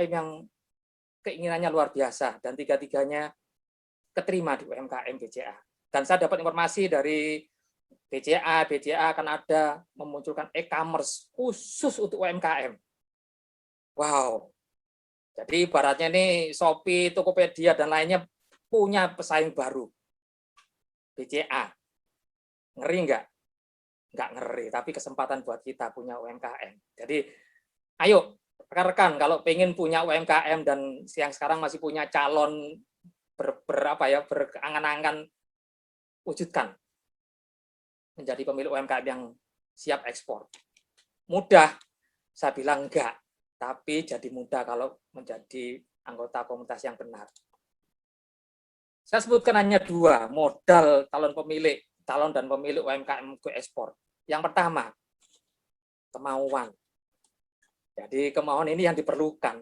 yang keinginannya luar biasa dan tiga-tiganya keterima di UMKM BCA. Dan saya dapat informasi dari BCA akan ada memunculkan e-commerce khusus untuk UMKM. Wow. Jadi ibaratnya nih Shopee, Tokopedia dan lainnya punya pesaing baru. BCA. Ngeri nggak? Nggak ngeri, tapi kesempatan buat kita punya UMKM. Jadi ayo rekan-rekan kalau pengen punya UMKM dan yang sekarang masih punya calon berangan-angan, wujudkan menjadi pemilik UMKM yang siap ekspor. Mudah, saya bilang enggak, tapi jadi mudah kalau menjadi anggota komunitas yang benar. Saya sebutkan hanya dua modal calon dan pemilik UMKM go ekspor. Yang pertama, kemauan. Jadi kemauan ini yang diperlukan.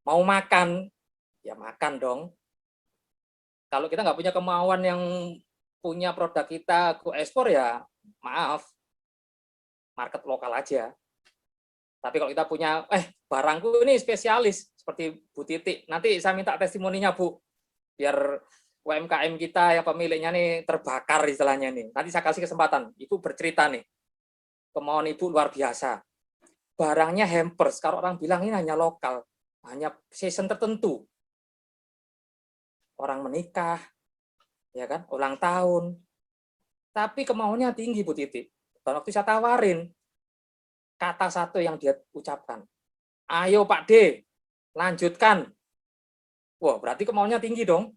Mau makan, ya makan dong. Kalau kita nggak punya kemauan yang punya produk kita go ekspor, ya maaf, market lokal aja. Tapi kalau kita punya, barangku ini spesialis, seperti Bu Titik, nanti saya minta testimoninya Bu, biar UMKM kita yang pemiliknya nih terbakar istilahnya nih. Nanti saya kasih kesempatan, Ibu bercerita nih, kemauan Ibu luar biasa. Barangnya hampers, kalau orang bilang ini hanya lokal, hanya season tertentu. Orang menikah, ya kan, ulang tahun. Tapi kemauannya tinggi Bu Titik. Dan waktu saya tawarin, kata satu yang dia ucapkan, ayo Pak D, lanjutkan. Wah, berarti kemauannya tinggi dong.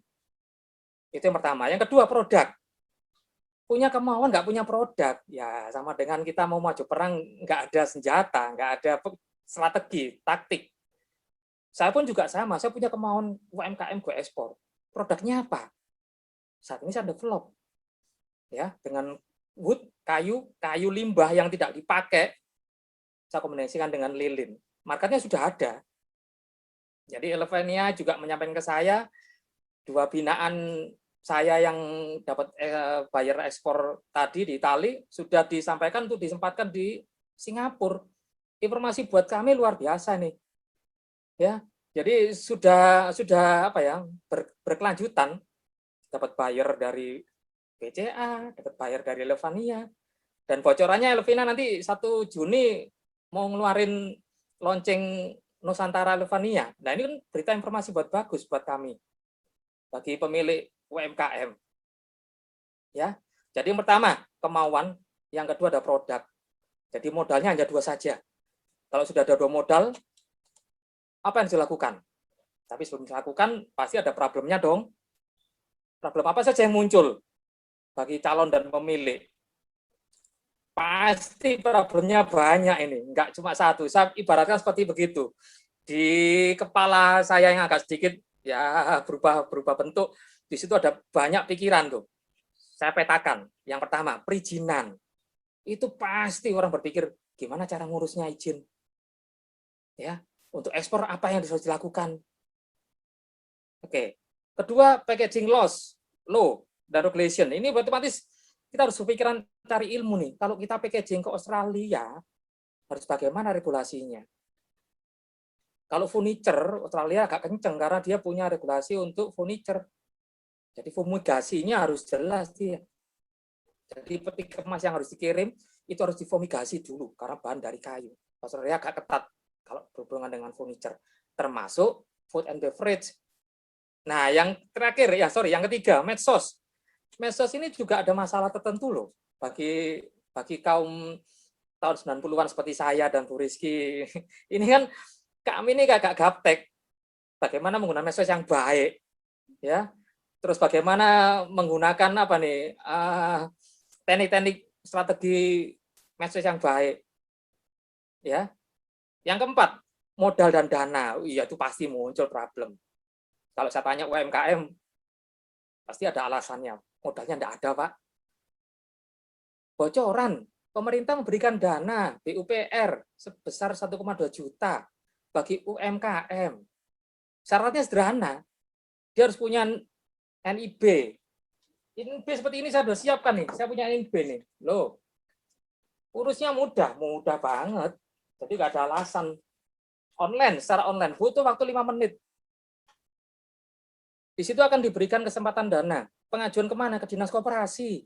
Itu yang pertama. Yang kedua, produk. Punya kemauan, nggak punya produk. Ya, sama dengan kita mau maju perang, nggak ada senjata, nggak ada strategi, taktik. Saya pun juga sama, saya punya kemauan UMKM go ekspor. Produknya apa? Saat ini saya develop. Ya, dengan wood, kayu limbah yang tidak dipakai, saya kombinasikan dengan lilin. Marketnya sudah ada. Jadi Elevania juga menyampaikan ke saya, 2 binaan saya yang dapat bayar ekspor tadi di Itali sudah disampaikan untuk disempatkan di Singapura. Informasi buat kami luar biasa nih. Ya, jadi sudah berkelanjutan, dapat bayar dari BCA, dapat bayar dari Elevania, dan bocorannya Elevina nanti 1 Juni mau ngeluarin launching Nusantara Elevania. Nah, ini kan berita informasi bagus buat kami, bagi pemilik UMKM. Ya, jadi yang pertama kemauan, yang kedua ada produk. Jadi modalnya hanya 2 saja. Kalau sudah ada 2 modal, apa yang dilakukan? Tapi sebelum dilakukan, pasti ada problemnya dong. Problem apa saja yang muncul bagi calon dan pemilik? Pasti problemnya banyak ini, nggak cuma satu. Saya ibaratkan seperti begitu. Di kepala saya yang agak sedikit ya berubah bentuk, di situ ada banyak pikiran tuh. Saya petakan. Yang pertama, perizinan. Itu pasti orang berpikir gimana cara ngurusnya izin. Ya, untuk ekspor apa yang harus dilakukan? Oke. Kedua, packaging law dan regulation. Ini otomatis kita harus berpikiran cari ilmu nih. Kalau kita packaging ke Australia, harus bagaimana regulasinya? Kalau furniture, Australia agak kenceng karena dia punya regulasi untuk furniture. Jadi fumigasinya harus jelas dia. Jadi peti kemas yang harus dikirim itu harus difumigasi dulu karena bahan dari kayu. Australia agak ketat kalau berhubungan dengan furniture, termasuk food and beverage. Nah, yang terakhir yang ketiga, medsos. Medsos ini juga ada masalah tertentu loh bagi kaum tahun 90-an seperti saya dan Bu Rizky. Ini kan kami ini agak gaptek. Bagaimana menggunakan medsos yang baik, ya. Terus bagaimana menggunakan teknik-teknik strategi medsos yang baik, ya. Yang keempat, modal dan dana. Iya, itu pasti muncul problem. Kalau saya tanya UMKM, pasti ada alasannya. Modalnya enggak ada, Pak. Bocoran, pemerintah memberikan dana BUPR sebesar 1,2 juta bagi UMKM. Syaratnya sederhana, dia harus punya NIB. NIB seperti ini saya sudah siapkan nih, saya punya NIB nih. Loh, urusnya mudah banget. Jadi nggak ada alasan. online, secara online, butuh waktu 5 menit. Di situ akan diberikan kesempatan dana. Pengajuan kemana? Ke Dinas Koperasi.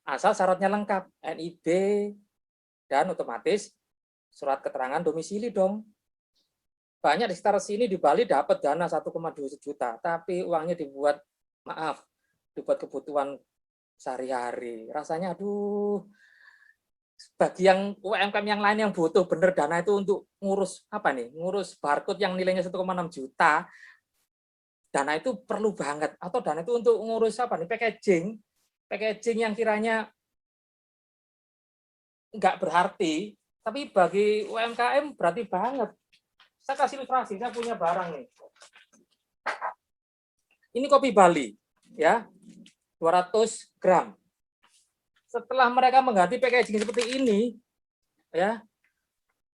Asal syaratnya lengkap, NIB, dan otomatis surat keterangan domisili dong. Banyak di sekitar sini di Bali dapat dana 1,2 juta, tapi uangnya dibuat, maaf, dibuat kebutuhan sehari-hari. Rasanya, aduh, bagi yang UMKM yang lain yang butuh bener dana itu untuk ngurus apa nih? Ngurus barcode yang nilainya 1,6 juta, dana itu perlu banget. Atau dana itu untuk ngurus apa nih? Packaging yang kiranya nggak berarti, tapi bagi UMKM berarti banget. Saya kasih ilustrasi, saya punya barang nih. Ini kopi Bali, ya, 200 gram. Setelah mereka mengganti packaging seperti ini, ya,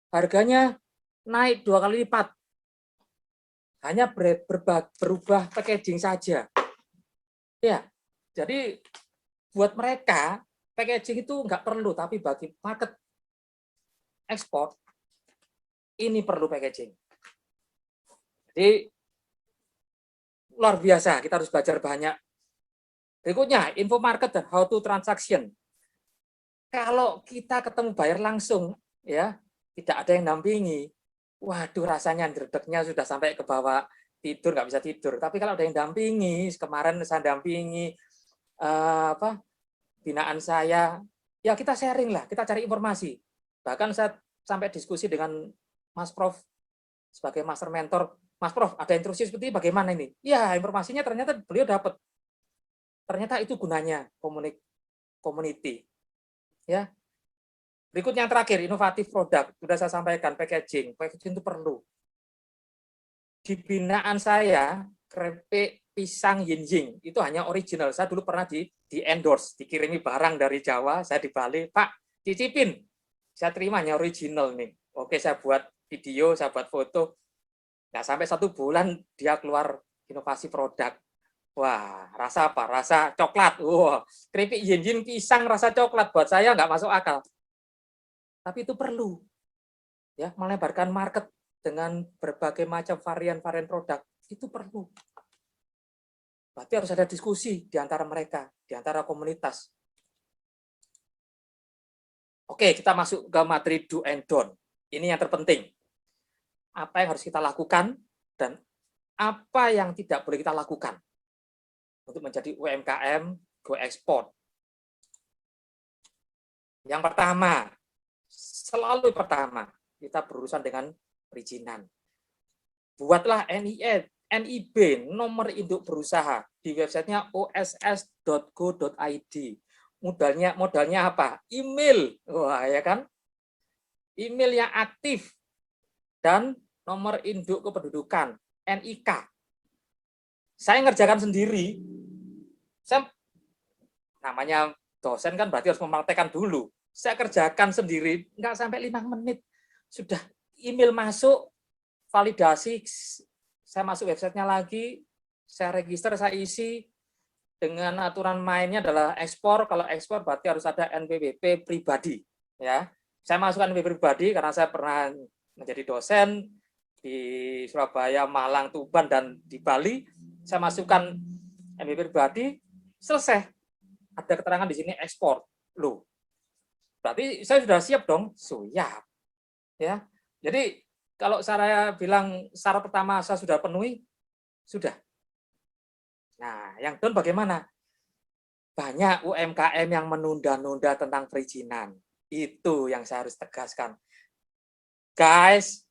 harganya naik 2 kali lipat. Hanya berubah packaging saja. Ya, jadi buat mereka packaging itu nggak perlu, tapi bagi market ekspor ini perlu packaging. Jadi luar biasa, kita harus belajar banyak. Berikutnya, info market dan how to transaction. Kalau kita ketemu buyer langsung, ya, tidak ada yang dampingi. Waduh, rasanya dredegnya sudah sampai ke bawah tidur, nggak bisa tidur. Tapi kalau ada yang dampingi, kemarin saya dampingi binaan saya, ya kita sharing lah, kita cari informasi. Bahkan saya sampai diskusi dengan Mas Prof sebagai master mentor. Mas Prof, ada instruksi seperti ini, bagaimana ini? Ya, informasinya ternyata beliau dapat. Ternyata itu gunanya community. Ya. Berikutnya yang terakhir, inovatif produk. Sudah saya sampaikan, packaging. Packaging itu perlu. Di binaan saya, keripik pisang Yinjing, itu hanya original. Saya dulu pernah di endorse, dikirimi barang dari Jawa, saya di Bali, Pak, cicipin. Saya terima hanya original nih. Oke, saya buat video, saya buat foto. Nah, sampai 1 bulan dia keluar inovasi produk. Wah, rasa apa? Rasa coklat. Wah, keripik Yinjing pisang rasa coklat. Buat saya nggak masuk akal. Tapi itu perlu. Ya, melebarkan market dengan berbagai macam varian-varian produk. Itu perlu. Berarti harus ada diskusi di antara mereka, di antara komunitas. Oke, kita masuk ke materi do and don't. Ini yang terpenting. Apa yang harus kita lakukan dan apa yang tidak boleh kita lakukan untuk menjadi UMKM go ekspor. Yang pertama, selalu pertama, kita berurusan dengan perizinan. Buatlah NIB, nomor induk berusaha, di websitenya oss.go.id. Modalnya apa? Email. Wah, ya kan? Email yang aktif dan nomor induk kependudukan, NIK. Saya ngerjakan sendiri. Saya namanya dosen kan berarti harus mempraktekkan dulu. Saya kerjakan sendiri, nggak sampai 5 menit. Sudah email masuk, validasi, saya masuk websitenya lagi, saya register, saya isi, dengan aturan mainnya adalah ekspor. Kalau ekspor berarti harus ada NPWP pribadi. Ya, saya masukkan NPWP pribadi karena saya pernah menjadi dosen di Surabaya, Malang, Tuban, dan di Bali. Saya masukkan NPWP pribadi, selesai. Ada keterangan di sini ekspor. Loh, berarti saya sudah siap dong? Siap. Ya, jadi kalau saya bilang syarat pertama saya sudah penuhi, sudah. Nah, yang don bagaimana? Banyak UMKM yang menunda-nunda tentang perizinan. Itu yang saya harus tegaskan. Guys,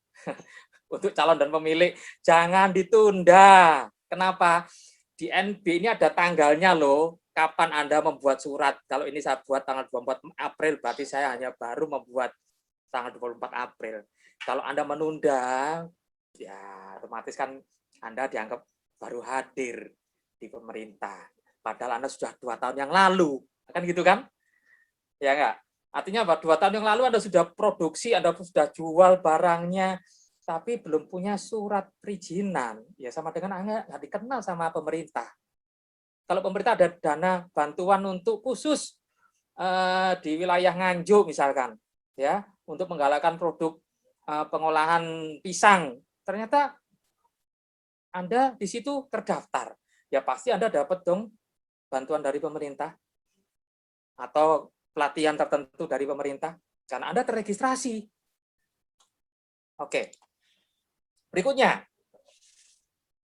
untuk calon dan pemilik, jangan ditunda. Kenapa? Di NB ini ada tanggalnya loh, kapan Anda membuat surat. Kalau ini saya buat tanggal 24 April, berarti saya hanya baru membuat tanggal 24 April. Kalau Anda menunda, ya otomatis kan Anda dianggap baru hadir di pemerintah. Padahal Anda sudah 2 tahun yang lalu. Kan gitu kan? Ya enggak? Artinya 2 tahun yang lalu Anda sudah produksi, Anda sudah jual barangnya, tapi belum punya surat perizinan. Ya sama dengan Anda nggak dikenal sama pemerintah. Kalau pemerintah ada dana bantuan untuk khusus di wilayah Nganjuk misalkan, ya, untuk menggalakkan produk pengolahan pisang ternyata Anda di situ terdaftar. Ya pasti Anda dapat dong bantuan dari pemerintah atau pelatihan tertentu dari pemerintah karena Anda terregistrasi. Oke. Berikutnya.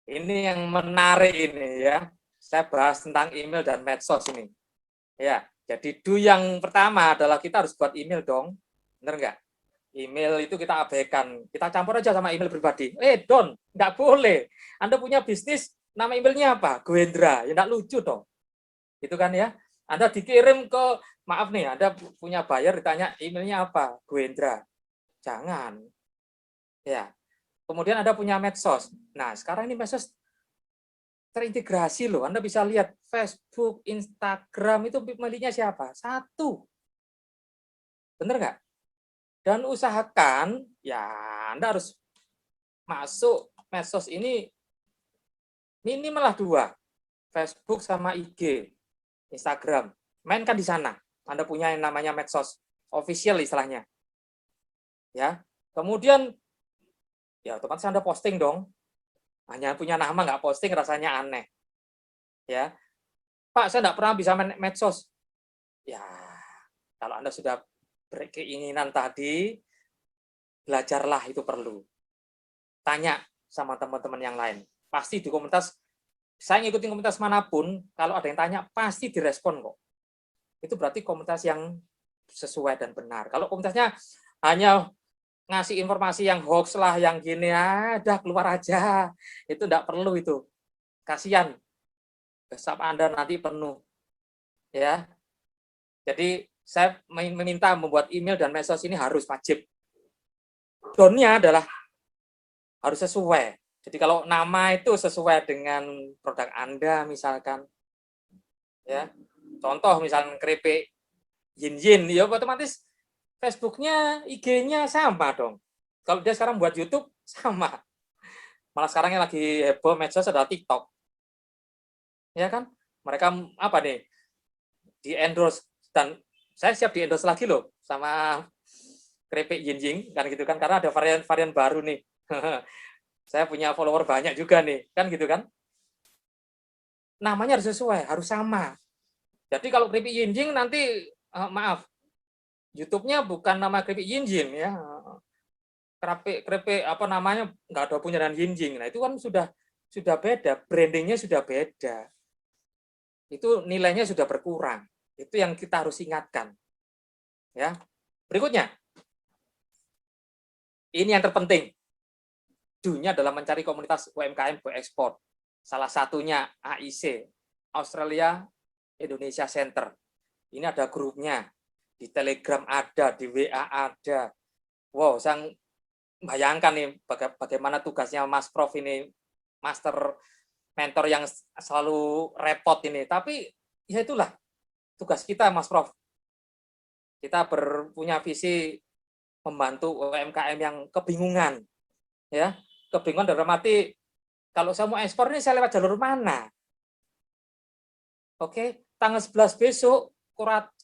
Ini yang menarik ini ya. Saya bahas tentang email dan medsos ini. Ya, jadi yang pertama adalah kita harus buat email dong. Bener nggak? Email itu kita abaikan. Kita campur aja sama email pribadi. Don, nggak boleh. Anda punya bisnis, nama emailnya apa? Gwendra. Ya nggak lucu dong. Itu kan ya. Anda dikirim ke, maaf nih, Anda punya buyer ditanya emailnya apa? Gwendra. Jangan. Ya. Kemudian Anda punya medsos. Nah, sekarang ini medsos terintegrasi loh. Anda bisa lihat Facebook, Instagram itu miliknya siapa? Satu. Bener nggak? Dan usahakan, ya Anda harus masuk medsos ini minimal lah 2. Facebook sama IG, Instagram. Mainkan di sana. Anda punya yang namanya medsos. Official istilahnya. Ya. Kemudian, ya otomatis Anda posting dong. Hanya punya nama nggak posting rasanya aneh. Ya, Pak, saya nggak pernah bisa medsos. Ya, kalau Anda sudah berkeinginan tadi, belajarlah itu perlu. Tanya sama teman-teman yang lain. Pasti di komunitas, saya ngikutin komunitas manapun, kalau ada yang tanya, pasti direspon kok. Itu berarti komunitas yang sesuai dan benar. Kalau komunitasnya hanya ngasih informasi yang hoax lah, yang gini, ada keluar aja. Itu enggak perlu itu. Kasihan. Besok Anda nanti penuh. Ya. Jadi saya meminta membuat email dan medsos ini harus wajib. Donnya adalah harus sesuai. Jadi kalau nama itu sesuai dengan produk Anda misalkan. Ya. Contoh misalkan keripik yin-yin, ya otomatis Facebook-nya, IG-nya sama dong. Kalau dia sekarang buat YouTube, sama. Malah sekarang yang lagi heboh medsos adalah TikTok. Ya kan? Mereka apa nih? Di-endorse. Dan saya siap di-endorse lagi loh sama keripik yin-yin, kan gitu kan. Karena ada varian-varian baru nih. Saya punya follower banyak juga nih, kan gitu kan. Namanya harus sesuai, harus sama. Jadi kalau keripik yin-yin nanti, maaf, YouTube-nya bukan nama keripik yin-yin ya. Keripik apa namanya nggak ada punya dengan yin-yin. Nah itu kan sudah beda, brandingnya sudah beda. Itu nilainya sudah berkurang. Itu yang kita harus ingatkan. Ya. Berikutnya. Ini yang terpenting. Dunia dalam mencari komunitas UMKM go ekspor. Salah satunya AIC, Australia Indonesia Center. Ini ada grupnya. Di Telegram ada, di WA ada. Wow, saya bayangkan nih bagaimana tugasnya Mas Prof ini, master mentor yang selalu repot ini. Tapi ya itulah tugas kita, Mas Prof. Kita punya visi membantu UMKM yang kebingungan. Ya, kebingungan dalam arti kalau saya mau ekspor ini saya lewat jalur mana? Oke, tanggal 11 besok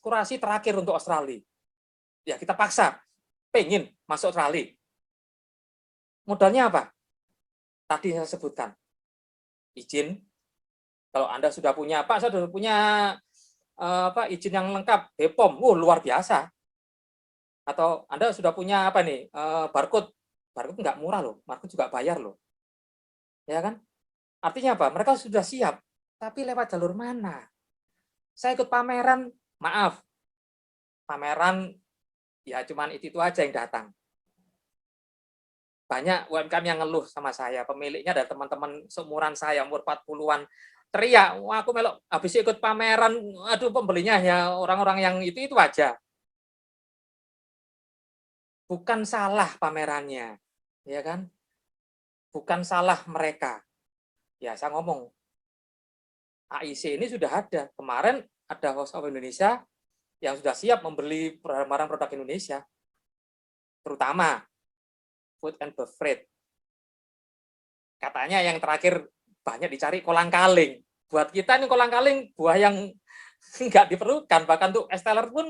kurasi terakhir untuk Australia. Ya, kita paksa pengen masuk Australia. Modalnya apa? Tadi saya sebutkan. Izin. Kalau Anda sudah punya, Pak, saya sudah punya izin yang lengkap, BPOM, luar biasa. Atau Anda sudah punya apa nih, barcode nggak murah loh, barcode juga bayar loh. Ya kan? Artinya apa? Mereka sudah siap, tapi lewat jalur mana? Saya ikut pameran, maaf, pameran ya cuman itu aja yang datang. Banyak UMKM yang ngeluh sama saya, pemiliknya dari teman-teman seumuran saya, umur 40-an, teriak, wah aku melok habis ikut pameran, aduh pembelinya ya orang-orang yang itu aja. Bukan salah pamerannya, ya kan? Bukan salah mereka. Ya saya ngomong, AIC ini sudah ada. Kemarin ada House of Indonesia yang sudah siap membeli barang-barang produk Indonesia, terutama food and beverage. Katanya yang terakhir banyak dicari kolang-kaling. Buat kita ini kolang-kaling buah yang nggak diperlukan, bahkan untuk esteller pun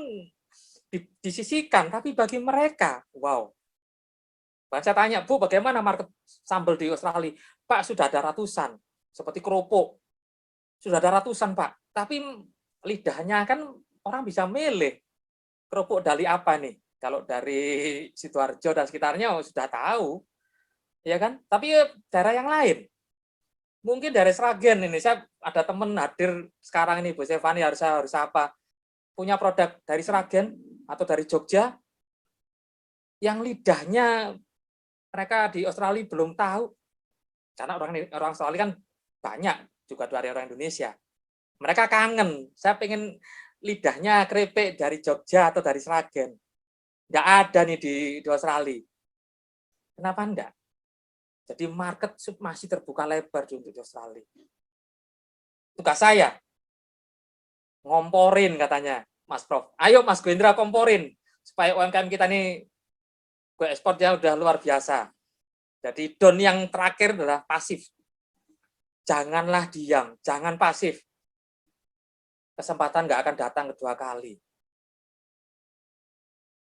disisihkan. Tapi bagi mereka, wow, Bahkan saya tanya, Bu, bagaimana market sambal di Australia? Pak, sudah ada ratusan. Seperti kerupuk. Sudah ada ratusan, Pak. Tapi lidahnya kan orang bisa milih. Kerupuk dari apa nih? Kalau dari Sidoarjo dan sekitarnya sudah tahu. Ya kan? Tapi daerah yang lain. Mungkin dari Sragen ini. Saya ada teman hadir sekarang ini, Bu Stefani, harus apa? Punya produk dari Sragen atau dari Jogja yang lidahnya mereka di Australia belum tahu, karena orang Australia kan banyak juga dari orang Indonesia. Mereka kangen, saya pengen lidahnya keripik dari Jogja atau dari Sragen. Nggak ada nih di Australia. Kenapa enggak? Jadi market masih terbuka lebar untuk Australia. Tugas saya, ngomporin katanya, Mas Prof. Ayo Mas Gwendra komporin, supaya UMKM kita nih go ekspornya udah luar biasa. Jadi don yang terakhir adalah pasif. Janganlah diam, jangan pasif. Kesempatan nggak akan datang kedua kali.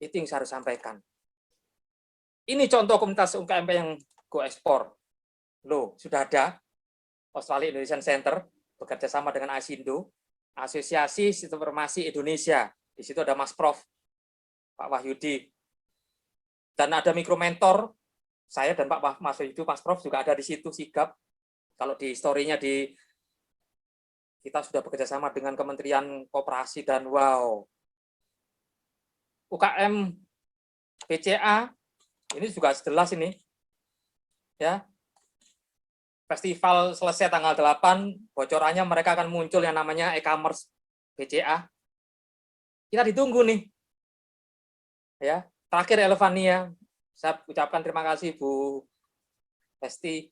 Itu yang saya harus sampaikan. Ini contoh komunitas UMKM yang go ekspor. Loh, sudah ada Australia Indonesian Center bekerja sama dengan ASINDO, Asosiasi Sistem Informasi Indonesia. Di situ ada Mas Prof, Pak Wahyudi, dan ada mikromentor. Saya dan Pak Mas Wahyudi, Mas Prof juga ada di situ, sigap. Kalau di story-nya kita sudah bekerja sama dengan Kementerian Koperasi dan wow. UKM BCA ini juga jelas ini. Ya. Festival selesai tanggal 8, bocorannya mereka akan muncul yang namanya e-commerce BCA. Kita ditunggu nih. Ya, terakhir Elevania, saya ucapkan terima kasih Bu Hesti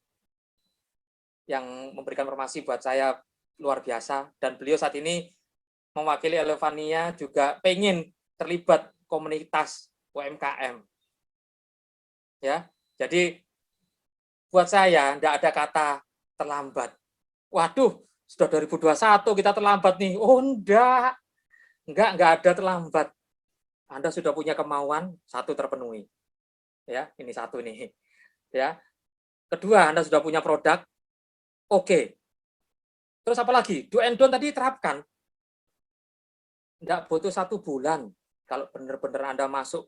yang memberikan informasi buat saya luar biasa, dan beliau saat ini mewakili Elevania juga pengen terlibat komunitas UMKM. Ya, jadi buat saya tidak ada kata terlambat. Waduh, sudah 2021 kita terlambat nih. Oh enggak ada terlambat. Anda sudah punya kemauan, satu terpenuhi. Ya, ini satu nih. Ya. Kedua, Anda sudah punya produk. Oke. Terus apa lagi? Do and don't tadi terapkan. Tidak butuh 1 bulan kalau benar-benar Anda masuk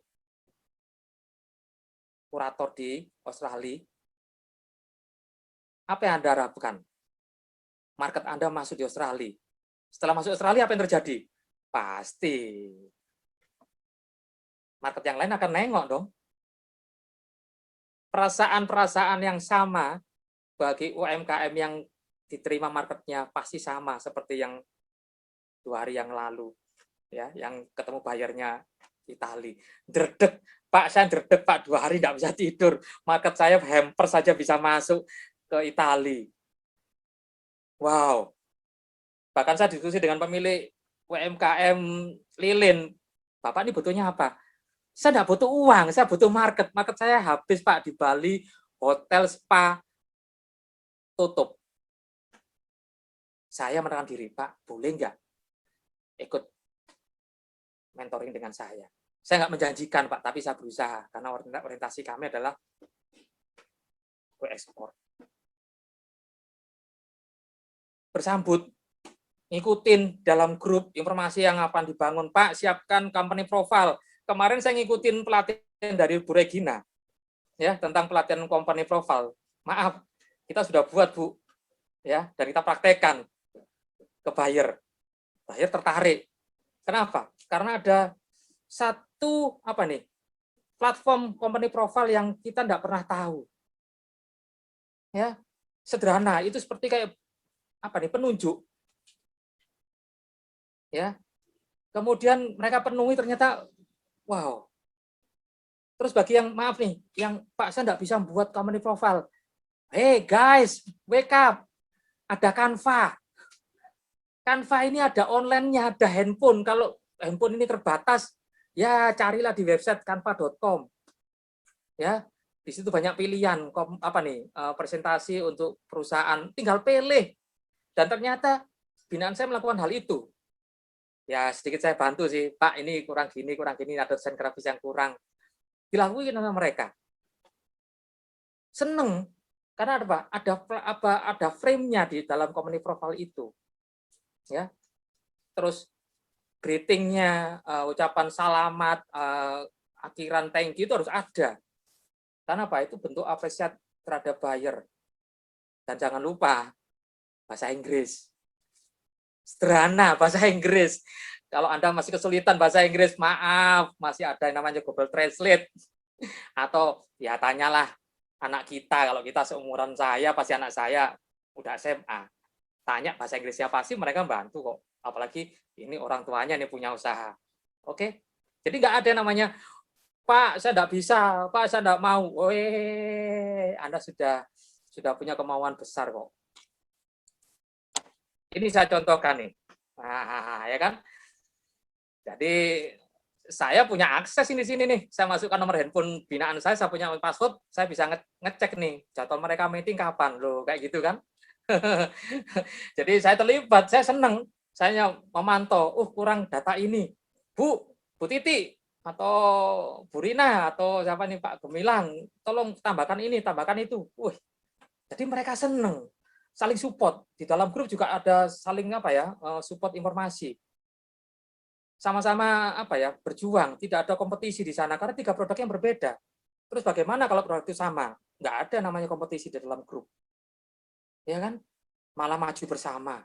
kurator di Australia. Apa yang Anda harapkan? Market Anda masuk di Australia. Setelah masuk Australia, apa yang terjadi? Pasti market yang lain akan nengok dong. Perasaan-perasaan yang sama bagi UMKM yang diterima marketnya pasti sama seperti yang 2 hari yang lalu, ya, yang ketemu bayarnya Itali. Derdek, Pak, saya derdek Pak, 2 hari tidak bisa tidur. Market saya hamper saja bisa masuk ke Itali. Wow. Bahkan saya diskusi dengan pemilik UMKM lilin. Bapak ini butuhnya apa? Saya tidak butuh uang, saya butuh market. Market saya habis Pak di Bali, hotel, spa, tutup. Saya menekan diri, Pak, boleh nggak ikut mentoring dengan saya? Saya nggak menjanjikan, Pak, tapi saya berusaha. Karena orientasi kami adalah ekspor. Bersambut, ngikutin dalam grup informasi yang akan dibangun. Pak, siapkan company profile. Kemarin saya ngikutin pelatihan dari Bu Regina, ya, tentang pelatihan company profile. Maaf, kita sudah buat, Bu, ya, dan kita praktekkan ke buyer. Buyer tertarik. Kenapa? Karena ada satu platform company profile yang kita tidak pernah tahu. Ya, sederhana, itu seperti kayak penunjuk. Ya. Kemudian mereka penuhi ternyata wow. Terus bagi yang yang Pak saya tidak bisa membuat company profile. Hey guys, wake up. Ada Canva. Canva ini ada online-nya, ada handphone. Kalau handphone ini terbatas, ya carilah di website canva.com. Ya, di situ banyak pilihan presentasi untuk perusahaan, tinggal pilih. Dan ternyata binaan saya melakukan hal itu. Ya, sedikit saya bantu sih, Pak, ini kurang gini, ada desain grafis yang kurang. Dilakuin sama mereka. seneng karena ada frame-nya di dalam company profile itu, ya. Terus greeting-nya, ucapan selamat, akhiran thank you itu harus ada. Karena apa? Itu bentuk apresiasi terhadap buyer. Dan jangan lupa bahasa Inggris. Sederhana bahasa Inggris. Kalau Anda masih kesulitan bahasa Inggris, maaf, masih ada yang namanya Google Translate. Atau ya tanyalah anak kita, kalau kita seumuran saya, pasti anak saya udah SMA. Tanya bahasa Inggrisnya pasti mereka bantu kok. Apalagi ini orang tuanya nih punya usaha. Oke? Jadi nggak ada namanya, Pak, saya nggak bisa, Pak, saya nggak mau. Weh, Anda sudah punya kemauan besar kok. Ini saya contohkan nih. Nah, ya kan? Jadi saya punya akses ini sini nih. Saya masukkan nomor handphone binaan saya punya password, saya bisa ngecek nih jadwal mereka meeting kapan loh, kayak gitu kan. Jadi saya terlibat, saya senang. Saya memantau, kurang data ini. Bu Titi atau Bu Rina atau siapa nih Pak Gemilang, tolong tambahkan ini, tambahkan itu. Jadi mereka senang, saling support. Di dalam grup juga ada saling support informasi. Sama-sama berjuang, tidak ada kompetisi di sana karena 3 produk yang berbeda. Terus bagaimana kalau produk itu sama? Nggak ada namanya kompetisi di dalam grup. Ya kan? Malah maju bersama.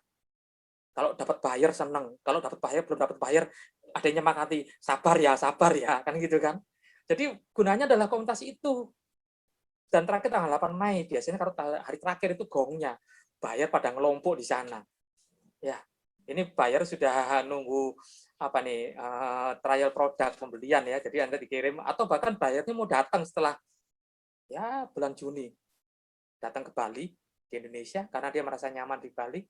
Kalau dapat buyer senang, kalau dapat buyer belum dapat buyer ada yang nyemangati, sabar ya, kan gitu kan. Jadi gunanya adalah komunitas itu. Dan terakhir tanggal 8 Mei, biasanya kalau hari terakhir itu gongnya, buyer pada ngelompok di sana. Ya, ini buyer sudah nunggu trial produk pembelian ya, jadi Anda dikirim, atau bahkan buyernya mau datang setelah ya bulan Juni, datang ke Bali, di Indonesia, karena dia merasa nyaman di Bali,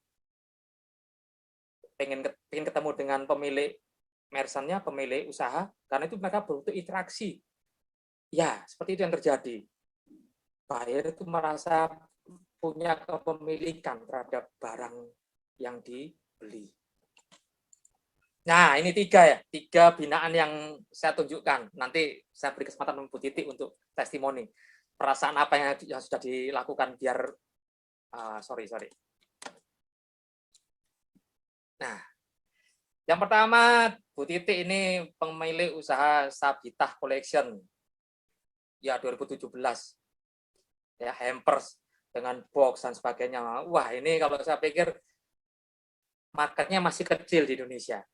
pengen ketemu dengan pemilik merchant-nya, pemilik usaha, karena itu mereka butuh interaksi. Ya, seperti itu yang terjadi. Buyer itu merasa punya kepemilikan terhadap barang yang dibeli. Nah, ini 3 binaan yang saya tunjukkan. Nanti saya beri kesempatan Bu Titi untuk testimoni. Perasaan apa yang sudah dilakukan biar, sorry. Nah, yang pertama, Bu Titi ini pemilik usaha Sabitah Collection. Ya, 2017. Ya, hampers dengan box dan sebagainya. Wah, ini kalau saya pikir marketnya masih kecil di Indonesia.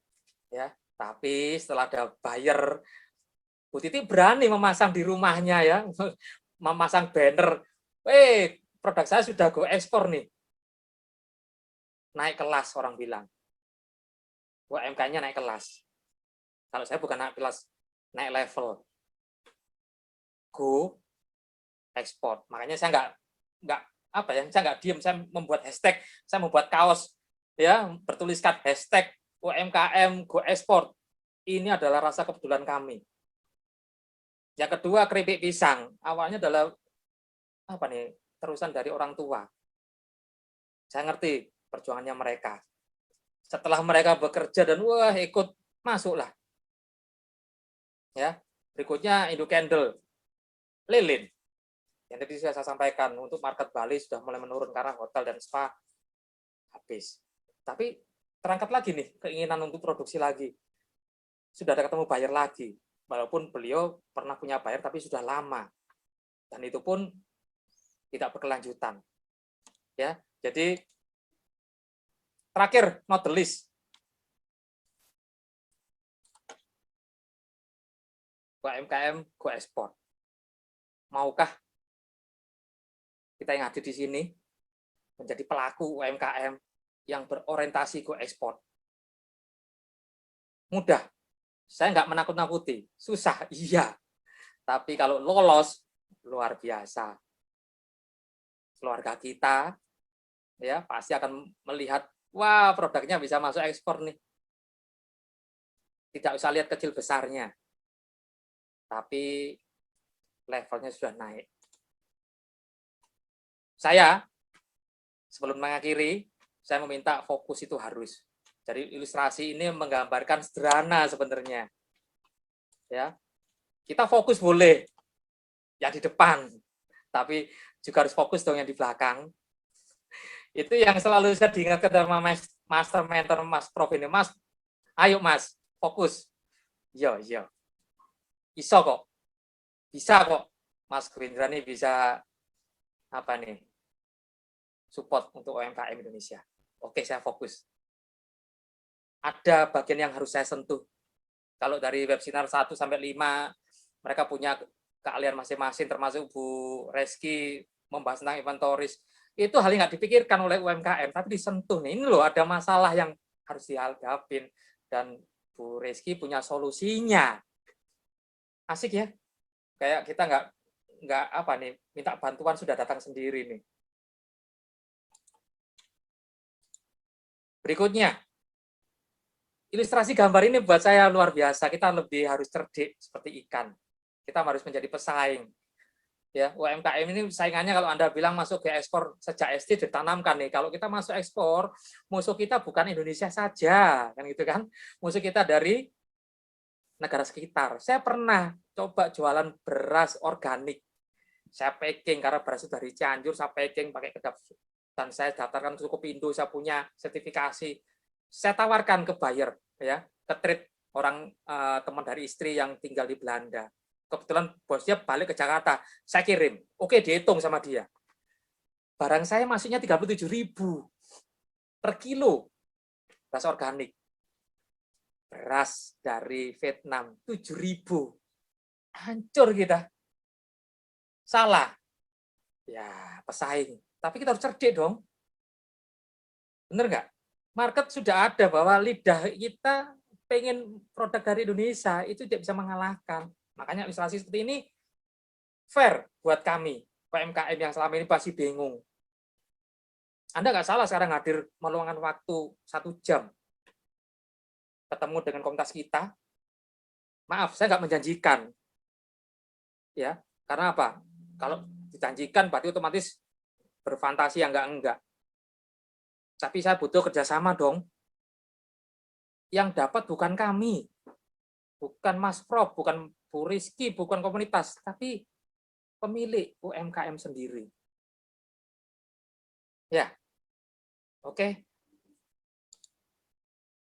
Ya, tapi setelah ada buyer, Bu Titi berani memasang di rumahnya ya, memasang banner, produk saya sudah go ekspor nih. Naik kelas orang bilang. UMK-nya naik kelas. Kalau saya bukan naik kelas, naik level. Go ekspor. Makanya saya nggak diem, saya membuat hashtag, saya membuat kaos ya, bertuliskan hashtag UMKM Go Ekspor. Ini adalah rasa kebetulan kami. Yang kedua, keripik pisang. Awalnya adalah terusan dari orang tua. Saya ngerti perjuangannya mereka. Setelah mereka bekerja dan ikut masuklah. Ya, berikutnya Indo Candle, lilin. Yang tadi saya sampaikan, untuk market Bali sudah mulai menurun karena hotel dan spa habis. Tapi terangkat lagi nih keinginan untuk produksi lagi. Sudah ada ketemu buyer lagi. Walaupun beliau pernah punya buyer tapi sudah lama. Dan itu pun tidak berkelanjutan. Ya, jadi terakhir, not the least. UMKM Go Ekspor. Maukah kita yang hadir di sini menjadi pelaku UMKM yang berorientasi Go Ekspor? Mudah. Saya nggak menakut-nakuti. Susah, iya. Tapi kalau lolos, luar biasa. Keluarga kita ya pasti akan melihat, wah produknya bisa masuk ekspor nih. Tidak usah lihat kecil besarnya. Tapi levelnya sudah naik. Saya, sebelum mengakhiri, saya meminta fokus itu harus. Jadi ilustrasi ini menggambarkan sederhana sebenarnya. Ya, kita fokus boleh, ya di depan. Tapi juga harus fokus dong yang di belakang. Itu yang selalu saya diingatkan sama master mentor Mas Prof ini. Mas, ayo Mas, fokus. Yo, iso kok. Bisa kok. Mas Gwindra nih bisa apa nih? Support untuk UMKM Indonesia. Oke, saya fokus. Ada bagian yang harus saya sentuh. Kalau dari webinar 1 sampai 5, mereka punya keahlian masing-masing, termasuk Bu Reski membahas tentang inventoris. Itu hal yang nggak dipikirkan oleh UMKM, tapi disentuh nih. Ini loh ada masalah yang harus dihadapin. Dan Bu Reski punya solusinya. Asik ya? Kayak kita nggak apa nih, minta bantuan sudah datang sendiri nih. Berikutnya, ilustrasi gambar ini buat saya luar biasa. Kita lebih harus cerdik seperti ikan. Kita harus menjadi pesaing. Ya, UMKM ini saingannya kalau Anda bilang masuk ke ekspor sejak SD ditanamkan nih. Kalau kita masuk ekspor, musuh kita bukan Indonesia saja, kan gitu kan? Musuh kita dari negara sekitar. Saya pernah coba jualan beras organik. Saya packing karena beras itu dari Cianjur, saya packing pakai kedap dan saya daftarkan ke Sukopindo, saya punya sertifikasi. Saya tawarkan ke buyer, ya, ke trade orang teman dari istri yang tinggal di Belanda. Kebetulan bosnya balik ke Jakarta, saya kirim. Oke, dihitung sama dia. Barang saya masuknya 37.000 per kilo beras organik. Beras dari Vietnam 7.000. Hancur kita. Salah. Ya, pesaing. Tapi kita harus cerdik dong. Bener nggak? Market sudah ada bahwa lidah kita pengen produk dari Indonesia, itu tidak bisa mengalahkan. Makanya ilustrasi seperti ini fair buat kami, UMKM yang selama ini masih bingung. Anda nggak salah sekarang hadir meluangkan waktu 1 jam ketemu dengan komunitas kita. Maaf, saya nggak menjanjikan. Ya, karena apa? Kalau dijanjikan berarti otomatis berfantasi yang enggak. Tapi saya butuh kerjasama dong. Yang dapat bukan kami, bukan Mas Prof, bukan Bu Rizky, bukan komunitas, tapi pemilik UMKM sendiri. Ya, oke.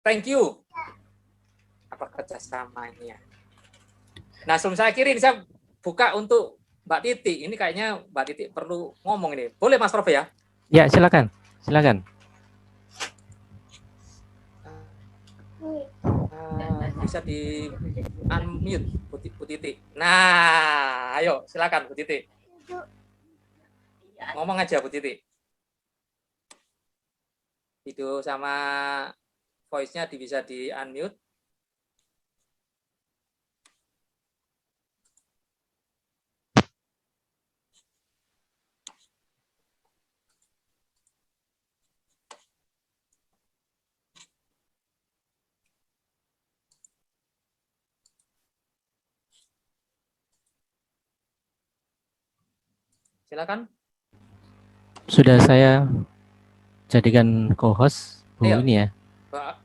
Thank you. Apa kerjasamanya? Nah, sebelum saya kirim, saya buka untuk Mbak Titi. Ini kayaknya Mbak Titi perlu ngomong ini. Boleh Mas Prof ya? Ya, silakan. Bisa di unmute Bu Titi. Nah, ayo silakan Bu Titi. Ngomong aja Bu Titi. Video sama voice-nya bisa di unmute. Silakan. Sudah saya jadikan co-host Bu ini ya.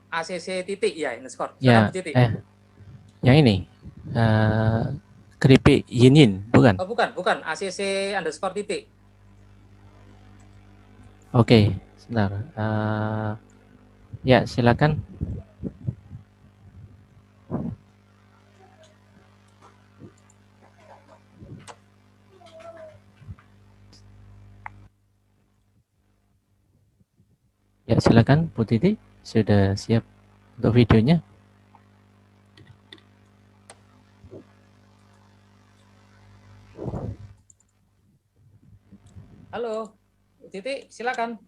ACC titik ya, underscore. Ya, yang ini. Keripik Yin, bukan? Oh, bukan. ACC underscore titik. Oke, sebentar. Ya, silakan. Ya, silakan Bu Titi, sudah siap untuk videonya. Halo, Bu Titi, silakan.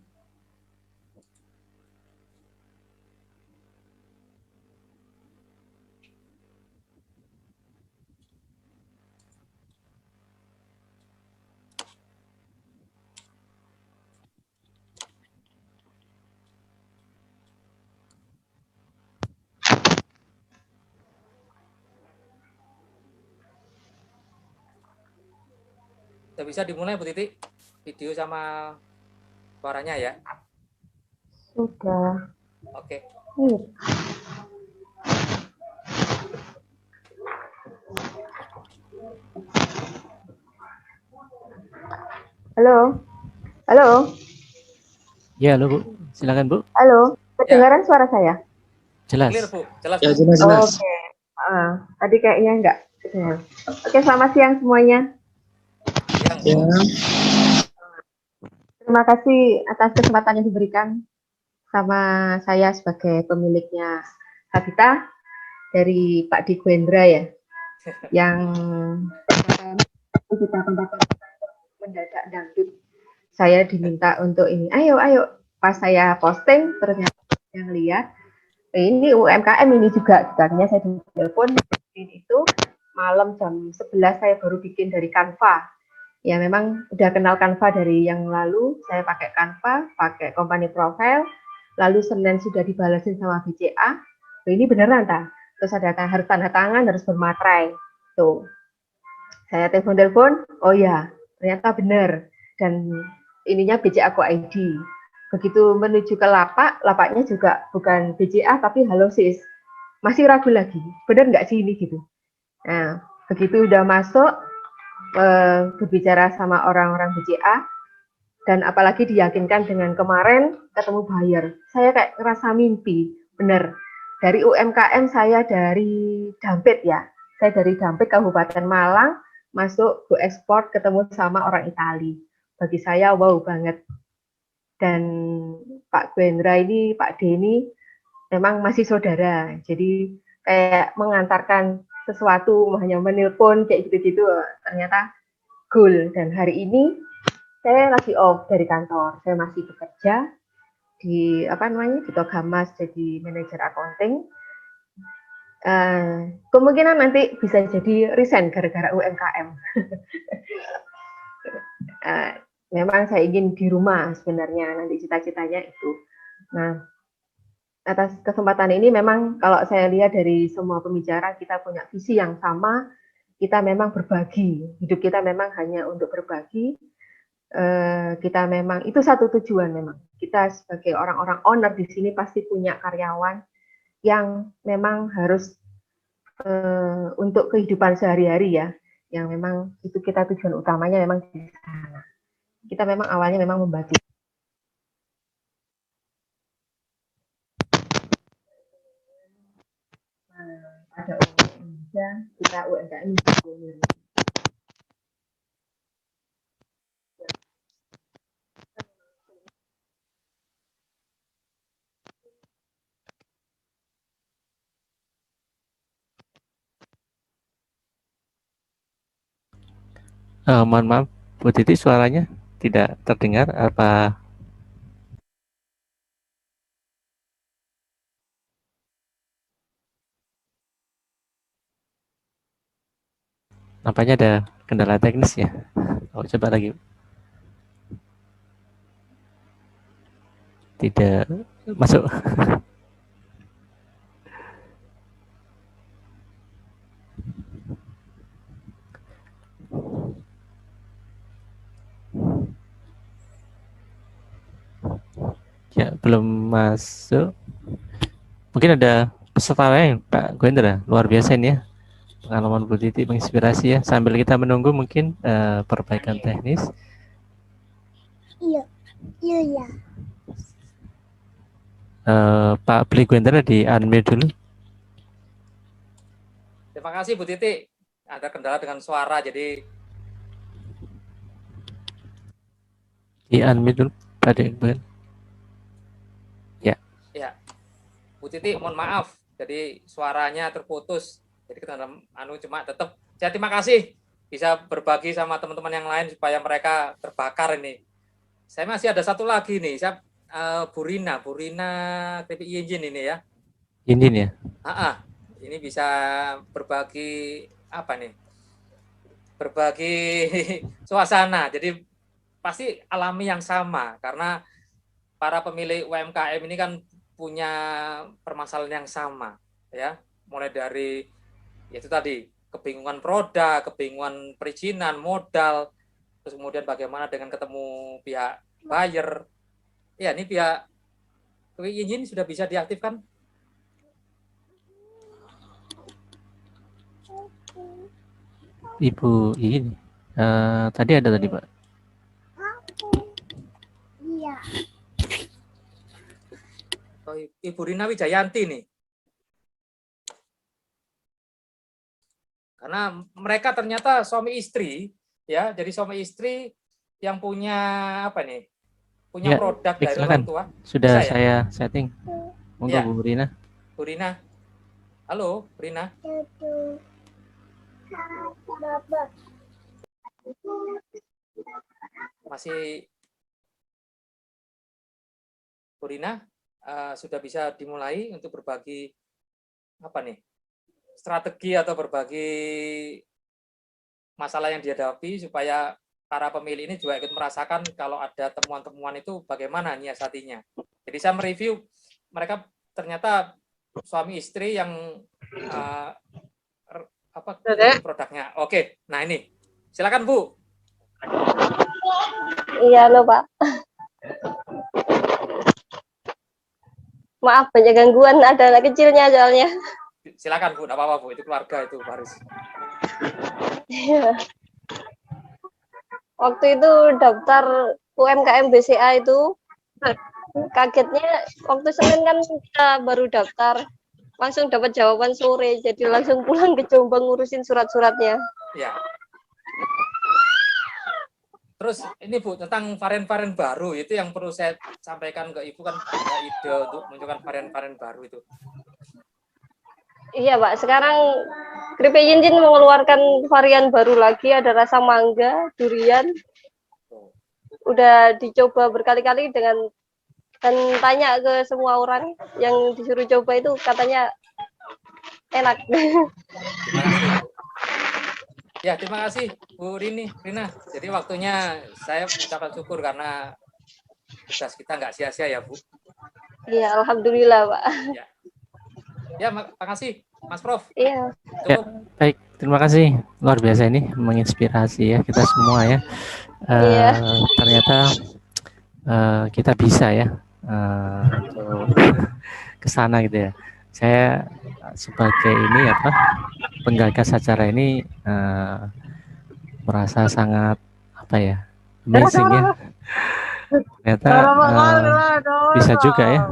Sudah bisa dimulai Bu Titi, video sama suaranya ya. Sudah. Oke. Halo, halo, Ya, halo Bu. Silakan Bu. halo. Ya, Kedengaran suara saya? clear Jelas. Bu, jelas Ya, Bu. jelas-jelas. Oke. Tadi kayaknya enggak kedengaran. Oke, selamat siang semuanya. Yang Ya, Bu. Terima kasih atas kesempatan yang diberikan sama saya sebagai pemiliknya Habita dari Pak Di Gwendra ya, yang kita tempatkan mendadak dangdut. Saya diminta untuk ini, ayo, ayo. Pas saya posting, ternyata yang lihat, ini UMKM ini juga. Akhirnya saya telepon, itu malam jam 11 saya baru bikin dari Canva. Ya memang udah kenal Canva dari yang lalu, saya pakai Canva, pakai company profile, lalu Senin sudah dibalasin sama BCA, ini beneran tak? Terus ada harus tanda tangan, harus bermaterai. Tuh, saya telepon-telepon, oh ya, ternyata benar. Dan ininya BCA Go ID. Begitu menuju ke lapak, lapaknya juga bukan BCA tapi Halo Sis. Masih ragu lagi, benar nggak sih ini gitu. Nah, begitu udah masuk, berbicara sama orang-orang BCA, dan apalagi diyakinkan dengan kemarin ketemu buyer. Saya kayak ngerasa mimpi, bener. Dari UMKM saya dari Dampit ya, saya dari Dampit Kabupaten Malang, masuk go ekspor ketemu sama orang Itali. Bagi saya wow banget. Dan Pak Gwendra ini, Pak Denny, memang masih saudara. Jadi kayak mengantarkan sesuatu, hanya menelpon kayak gitu-gitu, ternyata goal. Dan hari ini saya lagi off dari kantor. Saya masih bekerja di di Togamas jadi manajer accounting. Kemungkinan nanti bisa jadi resign gara-gara UMKM. Memang saya ingin di rumah sebenarnya nanti cita-citanya itu. Nah, atas kesempatan ini memang kalau saya lihat dari semua pembicara kita punya visi yang sama, kita memang berbagi. Hidup kita memang hanya untuk berbagi. Kita memang itu satu tujuan memang. Kita sebagai orang-orang owner di sini pasti punya karyawan yang memang harus untuk kehidupan sehari-hari ya, yang memang itu kita tujuan utamanya memang di sana. Kita memang awalnya memang membantu. Ada orang Indonesia, kita UMKM. Mohon maaf, Bu Titi suaranya tidak terdengar. Apa nampaknya ada kendala teknis ya? Oh, coba lagi. Tidak masuk. Ya, belum masuk. Mungkin ada peserta lain, Pak Gwendra. Luar biasa ini ya. Pengalaman Bu Titi menginspirasi ya. Sambil kita menunggu mungkin perbaikan teknis. Iya, iya. Pak Bli Gwendra di unmute dulu. Terima kasih Bu Titi. Ada kendala dengan suara, jadi Di unmute dulu, Pak Gwendra. ya Bu Titi mohon maaf. Jadi suaranya terputus. Jadi kita cuma tetap. Saya terima kasih bisa berbagi sama teman-teman yang lain supaya mereka terbakar ini. Saya masih ada satu lagi nih. Saya Burina KPI Engine ini ya. Ini ya. Ini bisa berbagi apa nih? Berbagi suasana. Jadi pasti alami yang sama karena para pemilik UMKM ini kan punya permasalahan yang sama ya. Mulai dari itu tadi kebingungan produk, kebingungan perizinan, modal, terus kemudian bagaimana dengan ketemu pihak buyer. Ya, ini pihak izin sudah bisa diaktifkan. Ibu ini tadi ada tadi Pak. Oh, Ibu Rina Wijayanti nih. Karena mereka ternyata suami istri, ya, jadi suami istri yang punya apa nih? Punya Ya, produk baik, dari silakan. orang tua. Sudah Bisa ya? saya setting. Monggo Ya. Bu Rina. Bu Rina. Halo, Bu Rina. Masih Bu Rina, sudah bisa dimulai untuk berbagi apa nih? Strategi atau berbagi masalah yang dihadapi supaya para pemilih ini juga ikut merasakan kalau ada temuan-temuan itu bagaimana nyiasatinya. Jadi saya mereview mereka ternyata suami istri yang bikin produknya. Oke, nah ini silakan Bu. Iya loh Pak. Maaf banyak gangguan, ada anak kecilnya soalnya. Silakan Bu, enggak apa-apa Bu, itu keluarga itu Faris. Iya. Waktu itu daftar UMKM BCA itu kagetnya waktu Senin kan kita baru daftar, langsung dapat jawaban sore, jadi langsung pulang ke Jombang ngurusin surat-suratnya. Ya. Terus ini Bu, tentang varian-varian baru itu yang perlu saya sampaikan ke Ibu kan ada ide untuk menunjukkan varian-varian baru itu. Iya Pak, sekarang Kripik Yinjin mengeluarkan varian baru lagi, ada rasa mangga, durian. Udah dicoba berkali-kali dan tanya ke semua orang yang disuruh coba itu katanya enak. Terima kasih Bu. Ya, terima kasih Bu Rina. Jadi waktunya saya mengucapkan syukur karena tugas kita nggak sia-sia ya Bu. Iya, alhamdulillah Pak. Ya, makasih Mas Prof. Iya. Ya, baik, terima kasih. Luar biasa ini menginspirasi ya kita semua ya. Ternyata kita bisa ya untuk ke sana gitu ya. Saya sebagai ini penggagas acara ini merasa sangat amazing ya. Ternyata bisa juga ya.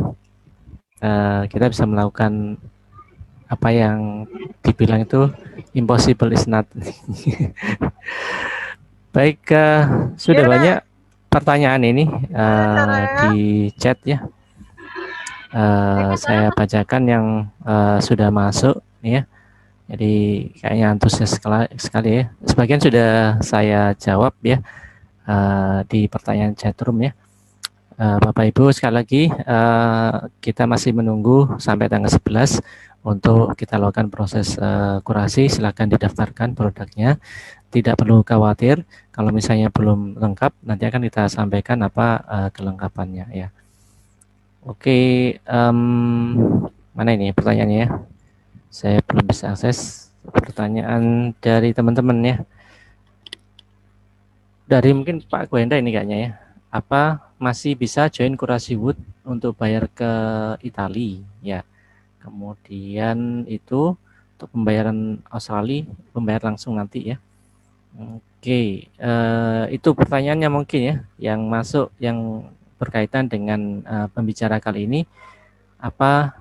Kita bisa melakukan apa yang dibilang itu impossible is not. Baik, sudah banyak pertanyaan ini di chat ya. Saya bacakan yang sudah masuk ya. Jadi kayaknya antusias sekali ya. Sebagian sudah saya jawab ya di pertanyaan chatroom ya. Bapak Ibu sekali lagi kita masih menunggu sampai tanggal 11 untuk kita lakukan proses kurasi. Silakan didaftarkan produknya. Tidak perlu khawatir kalau misalnya belum lengkap, nanti akan kita sampaikan apa kelengkapannya ya. Oke, mana ini pertanyaannya ya? Saya belum bisa akses pertanyaan dari teman-teman ya. Dari mungkin Pak Gwenda ini kayaknya ya. Apa masih bisa join Kurasi Wood untuk bayar ke Italia ya? Kemudian itu untuk pembayaran Australia, pembayar langsung nanti ya. Oke, itu pertanyaannya mungkin ya yang masuk yang berkaitan dengan pembicara kali ini. Apa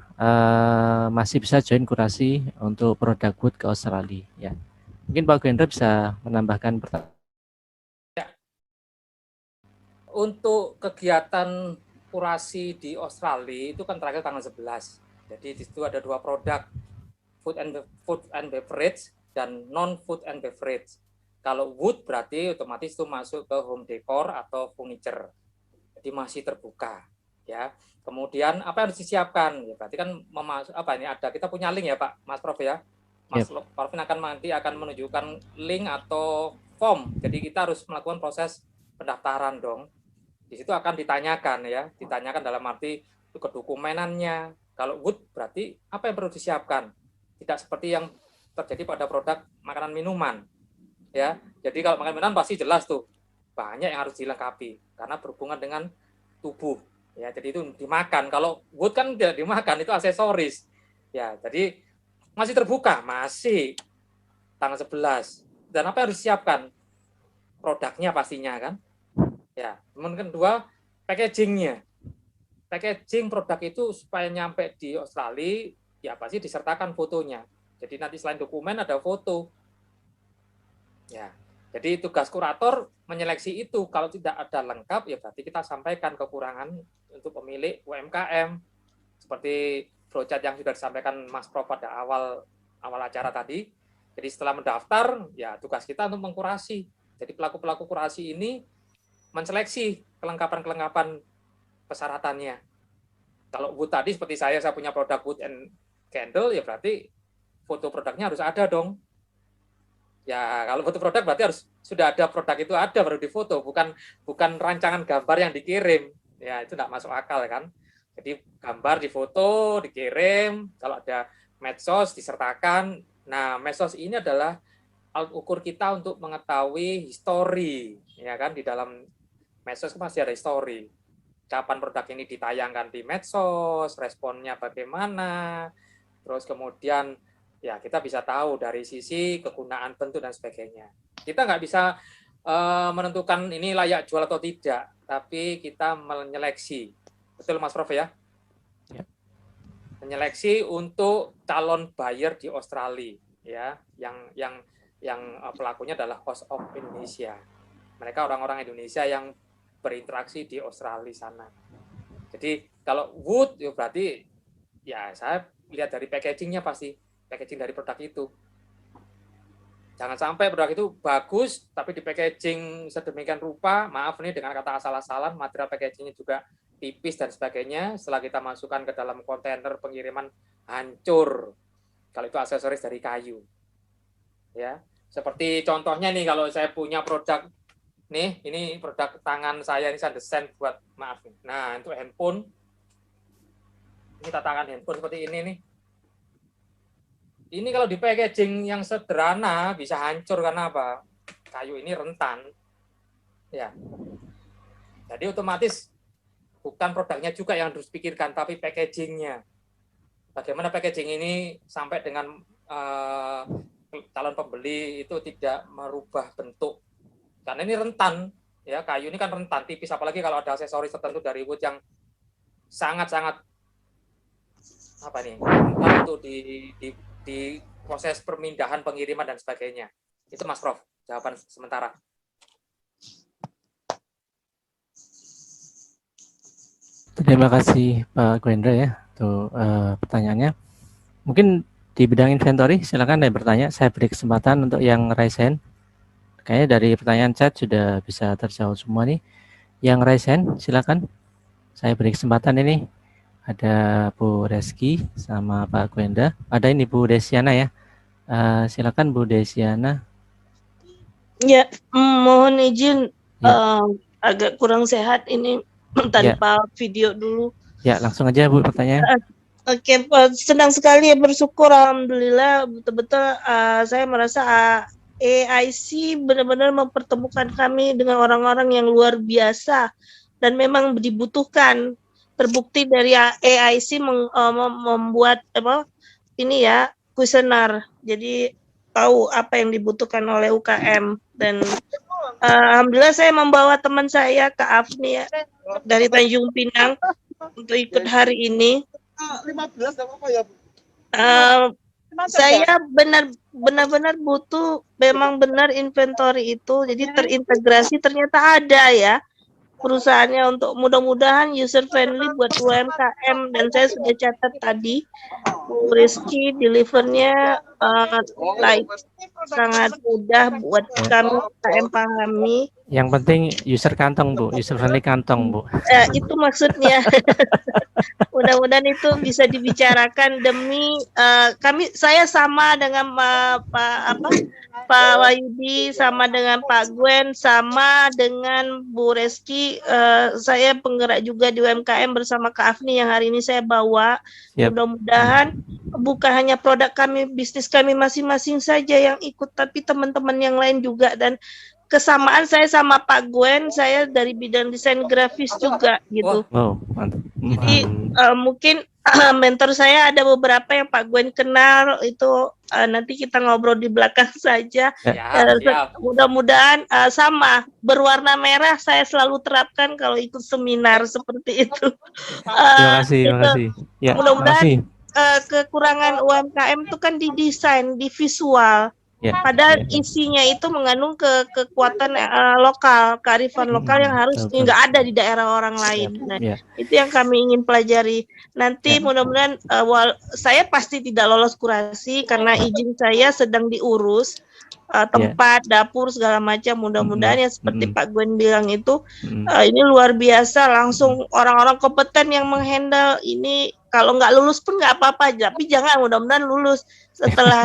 masih bisa join Kurasi untuk produk Wood ke Australia ya? Mungkin Pak Gwendra bisa menambahkan pertanyaan. Ya. Untuk kegiatan kurasi di Australia itu kan terakhir tanggal 11. Jadi di situ ada dua produk, food and beverage dan non food and beverage. Kalau wood berarti otomatis itu masuk ke home decor atau furniture. Jadi masih terbuka ya. Kemudian apa yang harus disiapkan? Ya berarti kan ada kita punya link ya Pak Mas Prof ya. Mas Parvin nanti akan menunjukkan link atau form. Jadi kita harus melakukan proses pendaftaran dong. Di situ akan ditanyakan ya, ditanyakan dalam arti kedokumenannya. Kalau wood berarti apa yang perlu disiapkan? Tidak seperti yang terjadi pada produk makanan minuman. Ya, jadi kalau makanan minuman pasti jelas tuh banyak yang harus dilengkapi karena berhubungan dengan tubuh. Ya, jadi itu dimakan. Kalau wood kan tidak dimakan, itu aksesoris. Ya, jadi masih terbuka, masih tanggal 11. Dan apa yang harus disiapkan? Produknya pastinya kan. Ya, kemudian kedua packagingnya. Packaging produk itu supaya nyampe di Australia, ya pasti disertakan fotonya. Jadi nanti selain dokumen ada foto. Ya, jadi tugas kurator menyeleksi itu. Kalau tidak ada lengkap, ya berarti kita sampaikan kekurangan untuk pemilik UMKM. Seperti flowchart yang sudah disampaikan Mas Prof pada awal acara tadi. Jadi setelah mendaftar, ya tugas kita untuk mengkurasi. Jadi pelaku-pelaku kurasi ini menseleksi kelengkapan-kelengkapan persyaratannya. Kalau wood tadi seperti saya punya produk wood and candle, ya berarti foto produknya harus ada dong. Ya kalau foto produk berarti harus sudah ada produk itu ada baru difoto, bukan rancangan gambar yang dikirim. Ya itu tidak masuk akal kan. Jadi gambar difoto, dikirim, kalau ada medsos disertakan. Nah medsos ini adalah alat ukur kita untuk mengetahui histori, ya kan, di dalam medsos masih ada histori. Kapan produk ini ditayangkan di medsos, responnya bagaimana, terus kemudian ya kita bisa tahu dari sisi kegunaan bentuk dan sebagainya. Kita nggak bisa menentukan ini layak jual atau tidak, tapi kita menyeleksi. Betul Mas Prof ya? Ya. Menyeleksi untuk calon buyer di Australia, ya, yang pelakunya adalah host of Indonesia. Mereka orang-orang Indonesia yang berinteraksi di Australia sana. Jadi kalau wood ya berarti ya saya lihat dari packagingnya pasti packaging dari produk itu. Jangan sampai produk itu bagus tapi di packaging sedemikian rupa, maaf nih dengan kata asal-asalan, material packagingnya juga tipis dan sebagainya. Setelah kita masukkan ke dalam kontainer pengiriman hancur. Kalau itu aksesoris dari kayu. Ya, seperti contohnya nih kalau saya punya produk nih, ini produk tangan saya ini saya desain buat maaf nih. Nah, untuk handphone. Ini tatakan handphone seperti ini nih. Ini kalau di packaging yang sederhana bisa hancur karena apa? Kayu ini rentan. Ya. Jadi otomatis bukan produknya juga yang harus pikirkan, tapi packagingnya. Bagaimana packaging ini sampai dengan calon pembeli itu tidak merubah bentuk. Karena ini rentan, ya kayu ini kan rentan, tipis, apalagi kalau ada aksesoris tertentu dari wood yang sangat-sangat apa nih, rentan untuk di proses permindahan, pengiriman dan sebagainya. Itu Mas Prof, jawaban sementara. Terima kasih Pak Gwendra ya untuk pertanyaannya. Mungkin di bidang inventory silakan ada yang bertanya. Saya beri kesempatan untuk yang raise hand. Kayaknya dari pertanyaan chat sudah bisa terjawab semua nih. Yang raise hand silakan. Saya beri kesempatan ini. Ada Bu Reski sama Pak Gwenda. Ada ini Bu Desiana ya. Silakan Bu Desiana. Ya, mohon izin agak kurang sehat ini tanpa video dulu. Ya, langsung aja Bu pertanyaan. Oke, senang sekali ya, bersyukur alhamdulillah betul-betul saya merasa AIC benar-benar mempertemukan kami dengan orang-orang yang luar biasa dan memang dibutuhkan. Terbukti dari AIC membuat ini ya kuesioner, jadi tahu apa yang dibutuhkan oleh UKM dan alhamdulillah saya membawa teman saya Kak Afni ya, dari Tanjung Pinang untuk ikut hari ini. 15 apa ya? Saya benar-benar butuh memang benar inventory itu, jadi terintegrasi ternyata ada ya perusahaannya untuk mudah-mudahan user friendly buat UMKM dan saya sudah catat tadi Bu Rizky delivernya sangat mudah buat kami UMKM pahami. Yang penting user kantong Bu, user friendly kantong Bu. Itu maksudnya. Mudah-mudahan itu bisa dibicarakan demi saya sama dengan Pak Wahyudi, sama dengan Pak Gwen, sama dengan Bu Reski. Saya penggerak juga di UMKM bersama Kak Afni yang hari ini saya bawa. Yep. Mudah-mudahan bukan hanya produk kami, bisnis kami masing-masing saja yang ikut, tapi teman-teman yang lain juga. Dan kesamaan saya sama Pak Gwen, saya dari bidang desain grafis juga gitu. Wow, mantap. Jadi mungkin mentor saya ada beberapa yang Pak Gwen kenal, itu nanti kita ngobrol di belakang saja. Siap. Mudah-mudahan sama berwarna merah saya selalu terapkan kalau ikut seminar seperti itu. Terima kasih. Ya, mudah-mudahan kekurangan UMKM itu kan di desain, di visual. Ya, padahal isinya itu mengandung kekuatan lokal, kearifan lokal yang harus nggak ada di daerah orang lain. Nah, itu yang kami ingin pelajari. Nanti mudah-mudahan saya pasti tidak lolos kurasi karena izin saya sedang diurus, tempat, dapur segala macam. Mudah-mudahan ya seperti Pak Gwen bilang itu, ini luar biasa, langsung orang-orang kompeten yang menghandle ini. Kalau nggak lulus pun nggak apa-apa, tapi jangan, mudah-mudahan lulus setelah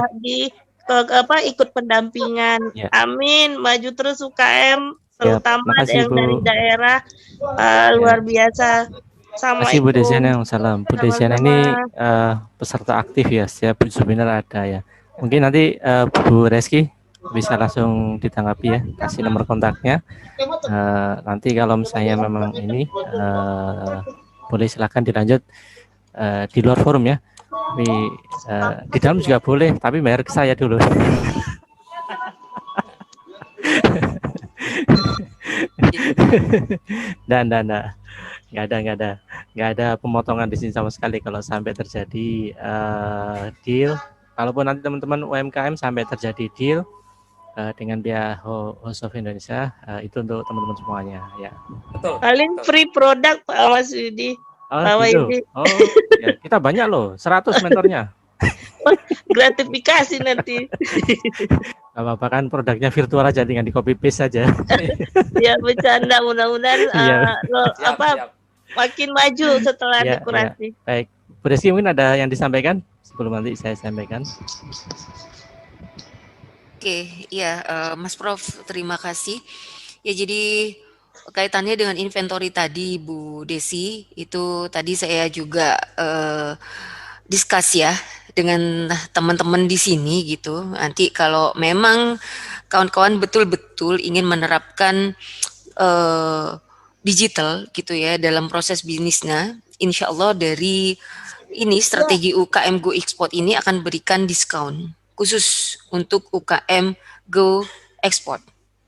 ikut pendampingan. Amin, maju terus UKM, terutama yang dari daerah. Luar biasa. Terima kasih Bu Desiana. Salam. Bu Desiana ini peserta aktif ya, setiap seminar ada ya. Mungkin nanti Bu Reski bisa langsung ditanggapi ya, kasih nomor kontaknya. Nanti kalau misalnya memang ini boleh silakan dilanjut di luar forum ya. Tapi di dalam juga boleh, tapi bayar ke saya dulu. Dan nggak ada pemotongan di sini sama sekali kalau sampai terjadi deal. Kalaupun nanti teman-teman UMKM sampai terjadi deal dengan pihak Host of Indonesia, itu untuk teman-teman semuanya ya. Betul. Paling free produk Pak Mas Yudi. Gitu. Ya, kita banyak loh, 100 mentornya. Gratifikasi nanti. Gak apa-apa kan, produknya virtual aja, tinggal di copy paste saja. Ya bercanda, mudah-mudahan siap. makin maju setelah dekorasi. Baik, Bu Reski mungkin ada yang disampaikan sebelum nanti saya sampaikan. Oke, ya Mas Prof, terima kasih. Ya jadi kaitannya dengan inventory tadi Bu Desi, itu tadi saya juga discuss ya dengan teman-teman di sini gitu. Nanti kalau memang kawan-kawan betul-betul ingin menerapkan digital gitu ya dalam proses bisnisnya, insya Allah dari ini strategi UKM Go Export ini akan berikan diskon khusus untuk UKM Go Export.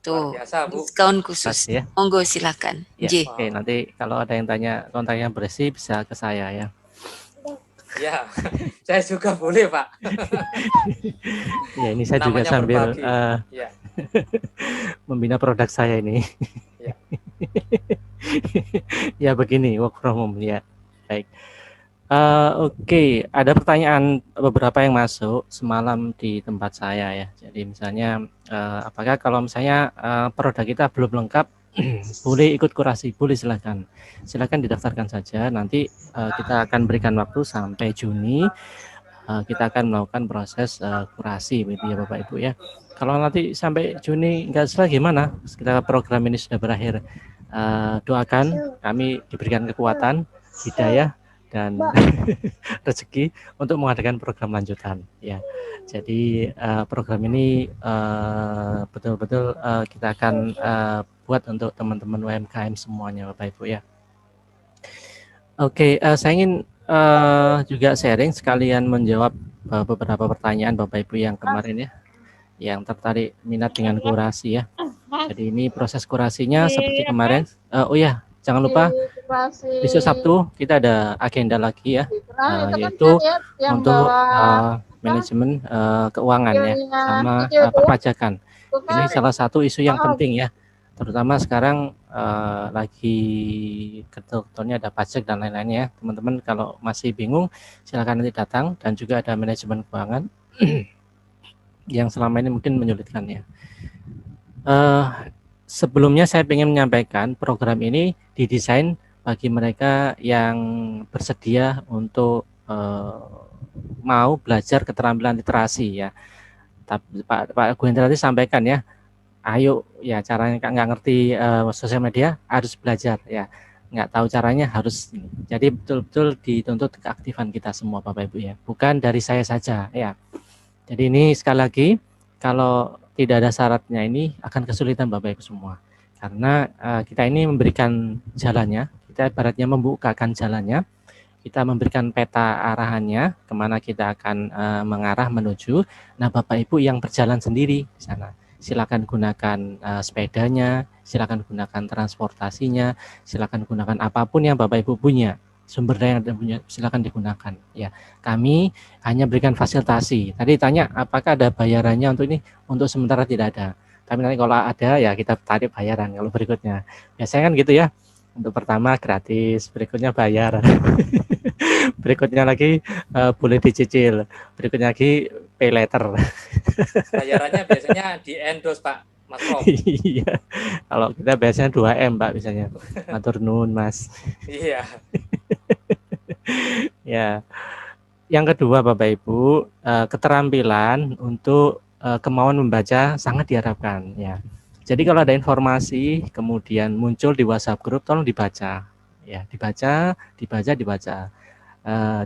Tuh, biasa, Bu. diskon khusus. Ya. Monggo silakan. Ya, oke, nanti kalau ada yang tanya kontaknya bersih bisa ke saya ya. Ya, saya juga boleh Pak. Ya, ini saya juga sambil membina produk saya ini. Ya. Ya begini, work from home ya. Baik. Oke, ada pertanyaan beberapa yang masuk semalam di tempat saya ya. Jadi misalnya apakah kalau misalnya produk kita belum lengkap boleh ikut kurasi? Boleh, silakan didaftarkan saja. Nanti kita akan berikan waktu sampai Juni. Kita akan melakukan proses kurasi, gitu ya Bapak Ibu ya. Kalau nanti sampai Juni nggak selesai gimana? Kita program ini sudah berakhir. Doakan kami diberikan kekuatan, hidayah dan rezeki untuk mengadakan program lanjutan ya. Jadi program ini betul-betul kita akan buat untuk teman-teman UMKM semuanya Bapak Ibu ya. Oke, saya ingin juga sharing sekalian menjawab beberapa pertanyaan Bapak Ibu yang kemarin ya, yang tertarik minat dengan kurasi ya. Jadi ini proses kurasinya seperti kemarin. Oh ya, jangan lupa besok Sabtu kita ada agenda lagi ya, yaitu untuk manajemen keuangan ya, sama perpajakan. Ini salah satu isu yang penting ya, terutama sekarang lagi getol-getolnya ada pajak dan lain-lainnya ya. Teman-teman kalau masih bingung silakan nanti datang, dan juga ada manajemen keuangan yang selama ini mungkin menyulitkan ya. Sebelumnya saya ingin menyampaikan program ini didesain bagi mereka yang bersedia untuk mau belajar keterampilan literasi ya. Tapi Pak Gwen tadi sampaikan ya, ayo ya, caranya nggak ngerti sosial media harus belajar ya, nggak tahu caranya harus. Jadi betul-betul dituntut keaktifan kita semua Bapak Ibu ya, bukan dari saya saja ya. Jadi ini sekali lagi, kalau tidak ada syaratnya ini akan kesulitan Bapak Ibu semua, karena kita ini memberikan jalannya, kita ibaratnya membukakan jalannya kita memberikan peta arahannya kemana kita akan mengarah menuju. Nah, Bapak Ibu yang berjalan sendiri di sana, silakan gunakan sepedanya, silakan gunakan transportasinya, silakan gunakan apapun yang Bapak Ibu punya, sumber daya yang Anda punya, silakan digunakan. Ya, kami hanya berikan fasilitasi. Tadi tanya apakah ada bayarannya untuk ini? Untuk sementara tidak ada. Tapi nanti kalau ada ya kita tarik bayaran kalau berikutnya. Biasanya kan gitu ya. Untuk pertama gratis, berikutnya bayar. Berikutnya lagi boleh dicicil, berikutnya lagi pay later. Bayarannya biasanya di endorse Pak Mas Prof. Iya, kalau kita biasanya 2M Pak misalnya, matur nuwun Mas. Iya. Ya, yang kedua Bapak Ibu, keterampilan untuk kemauan membaca sangat diharapkan ya. Jadi kalau ada informasi kemudian muncul di WhatsApp grup, tolong dibaca, ya dibaca.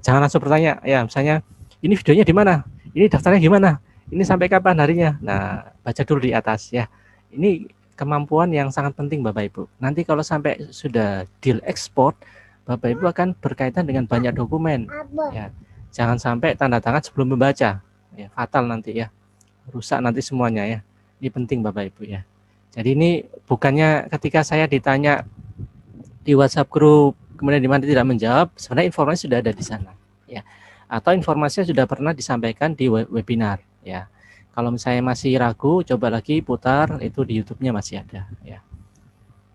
Jangan langsung bertanya, ya misalnya ini videonya di mana, ini daftarnya gimana, ini sampai kapan harinya. Nah, baca dulu di atas ya. Ini kemampuan yang sangat penting Bapak Ibu. Nanti kalau sampai sudah deal ekspor, Bapak Ibu akan berkaitan dengan banyak dokumen. Ya, jangan sampai tanda tangan sebelum membaca, ya fatal nanti ya, rusak nanti semuanya ya. Ini penting Bapak Ibu ya. Jadi ini bukannya ketika saya ditanya di WhatsApp grup kemudian di mana tidak menjawab, sebenarnya informasi sudah ada di sana ya. Atau informasinya sudah pernah disampaikan di webinar ya. Kalau misalnya masih ragu, coba lagi putar, itu di YouTube-nya masih ada ya.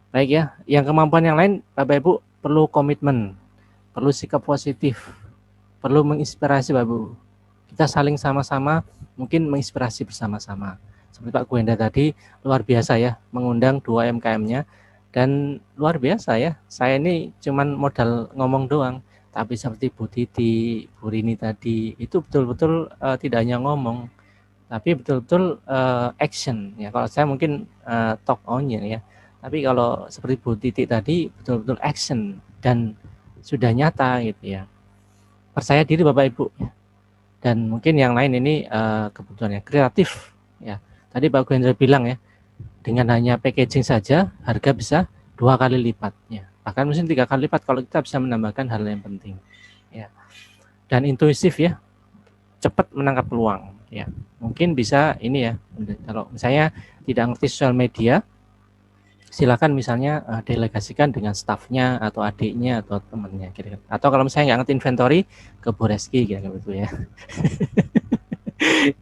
Baik ya, yang kemampuan yang lain Bapak Ibu perlu komitmen, perlu sikap positif, perlu menginspirasi Bapak Ibu. Kita saling sama-sama mungkin menginspirasi bersama-sama. Seperti Pak Gwenda tadi luar biasa ya, mengundang 2 MKM-nya dan luar biasa ya. Saya ini cuman modal ngomong doang, tapi seperti Bu Titi, Bu Rini tadi itu betul-betul tidak hanya ngomong, tapi betul-betul action ya. Kalau saya mungkin talk on-nya ya. Tapi kalau seperti Bu Titi tadi betul-betul action dan sudah nyata gitu ya. Percaya diri Bapak Ibu. Dan mungkin yang lain ini kebutuhannya kreatif ya. Tadi Pak Gwendra bilang ya, dengan hanya packaging saja harga bisa 2 kali lipatnya. Bahkan mungkin 3 kali lipat kalau kita bisa menambahkan hal yang penting. Ya. Dan intuitif ya, cepat menangkap peluang. Ya, mungkin bisa ini ya. Kalau misalnya tidak ngerti sosial media, silakan misalnya delegasikan dengan stafnya atau adiknya atau temannya. Atau kalau misalnya nggak ngerti inventory, ke Bu Reski gitu ya.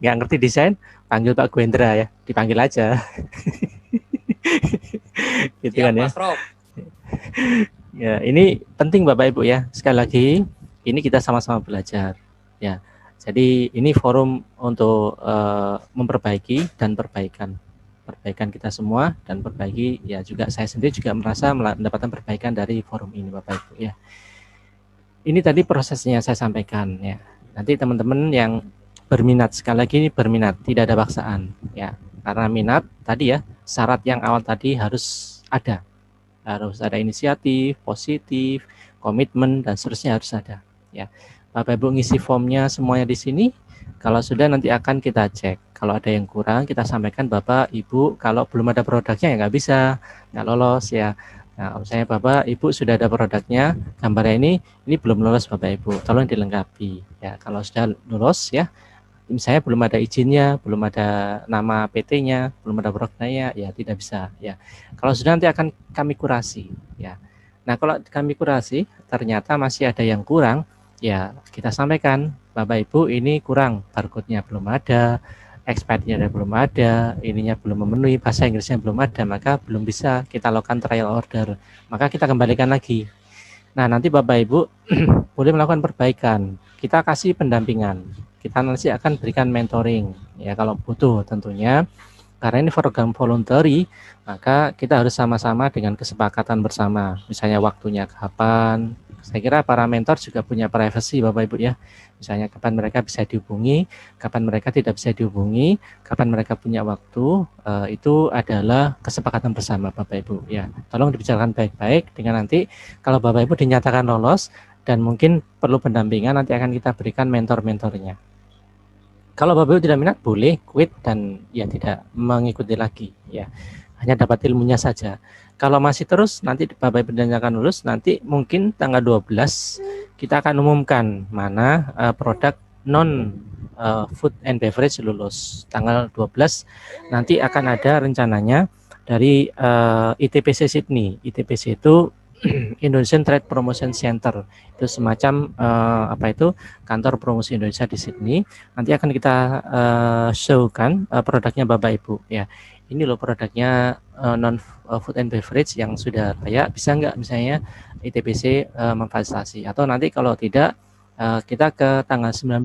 Nggak ngerti desain, panggil Pak Gwendra ya, dipanggil aja. Gitu Siap, kan ya. Mas Prof. Ya, ini penting Bapak Ibu ya. Sekali lagi, ini kita sama-sama belajar ya. Jadi ini forum untuk memperbaiki dan perbaikan kita semua dan perbaiki ya, juga saya sendiri juga merasa mendapatkan perbaikan dari forum ini Bapak Ibu ya. Ini tadi prosesnya saya sampaikan ya. Nanti teman-teman yang berminat, sekali lagi ini berminat, tidak ada paksaan ya. Karena minat tadi ya, syarat yang awal tadi harus ada inisiatif, positif, komitmen dan seterusnya harus ada ya. Bapak Ibu ngisi formnya semuanya di sini. Kalau sudah nanti akan kita cek. Kalau ada yang kurang kita sampaikan Bapak Ibu. Kalau belum ada produknya ya nggak bisa, nggak lolos ya. Nah, misalnya Bapak Ibu sudah ada produknya, gambarnya ini belum lolos Bapak Ibu, tolong dilengkapi ya. Kalau sudah lolos ya, misalnya belum ada izinnya, belum ada nama PT-nya, belum ada produknya ya tidak bisa ya. Kalau sudah nanti akan kami kurasi ya. Nah, kalau kami kurasi ternyata masih ada yang kurang ya, kita sampaikan Bapak Ibu ini kurang, barcode-nya belum ada, expirednya belum ada, ininya belum memenuhi, bahasa Inggrisnya belum ada, maka belum bisa kita lakukan trial order, maka kita kembalikan lagi. Nah, nanti Bapak Ibu boleh melakukan perbaikan, kita kasih pendampingan, kita nanti akan berikan mentoring ya kalau butuh tentunya. Karena ini program voluntary, maka kita harus sama-sama dengan kesepakatan bersama, misalnya waktunya kapan. Saya kira para mentor juga punya privacy Bapak Ibu ya. Misalnya kapan mereka bisa dihubungi, kapan mereka tidak bisa dihubungi, kapan mereka punya waktu, itu adalah kesepakatan bersama Bapak Ibu ya. Tolong dibicarakan baik-baik dengan nanti kalau Bapak Ibu dinyatakan lolos dan mungkin perlu pendampingan, nanti akan kita berikan mentor-mentornya. Kalau Bapak Ibu tidak minat boleh quit dan ya tidak mengikuti lagi ya. Hanya dapat ilmunya saja. Kalau masih terus nanti Bapak Ibu dinyatakan lulus, nanti mungkin tanggal 12 kita akan umumkan mana produk non food and beverage lulus tanggal 12. Nanti akan ada rencananya dari ITPC Sydney. ITPC itu Indonesian Trade Promotion Center, itu semacam kantor promosi Indonesia di Sydney. Nanti akan kita show kan produknya Bapak Ibu ya. Ini loh produknya non food and beverage yang sudah layak, bisa nggak misalnya ITPC memfasilitasi, atau nanti kalau tidak kita ke tanggal 19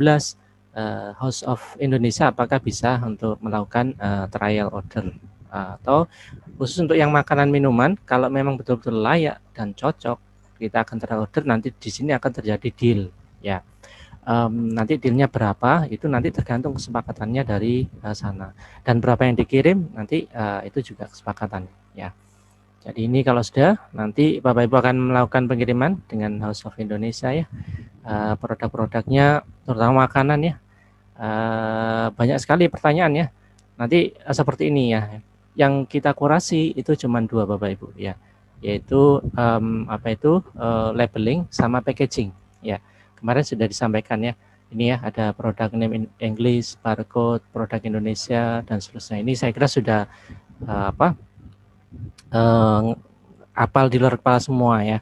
House of Indonesia apakah bisa untuk melakukan trial order, atau khusus untuk yang makanan minuman kalau memang betul-betul layak dan cocok kita akan trial order. Nanti di sini akan terjadi deal ya. Nanti dealnya berapa itu nanti tergantung kesepakatannya dari sana, dan berapa yang dikirim nanti itu juga kesepakatan ya. Jadi ini kalau sudah nanti Bapak Ibu akan melakukan pengiriman dengan House of Indonesia ya, produk-produknya terutama makanan ya. Banyak sekali pertanyaan ya. Nanti seperti ini ya. Yang kita kurasi itu cuma 2 Bapak Ibu ya, yaitu labeling sama packaging ya. Kemarin sudah disampaikan ya. Ini ya ada produk name English, barcode, produk Indonesia dan seterusnya. Ini saya kira sudah apal di luar kepala semua ya.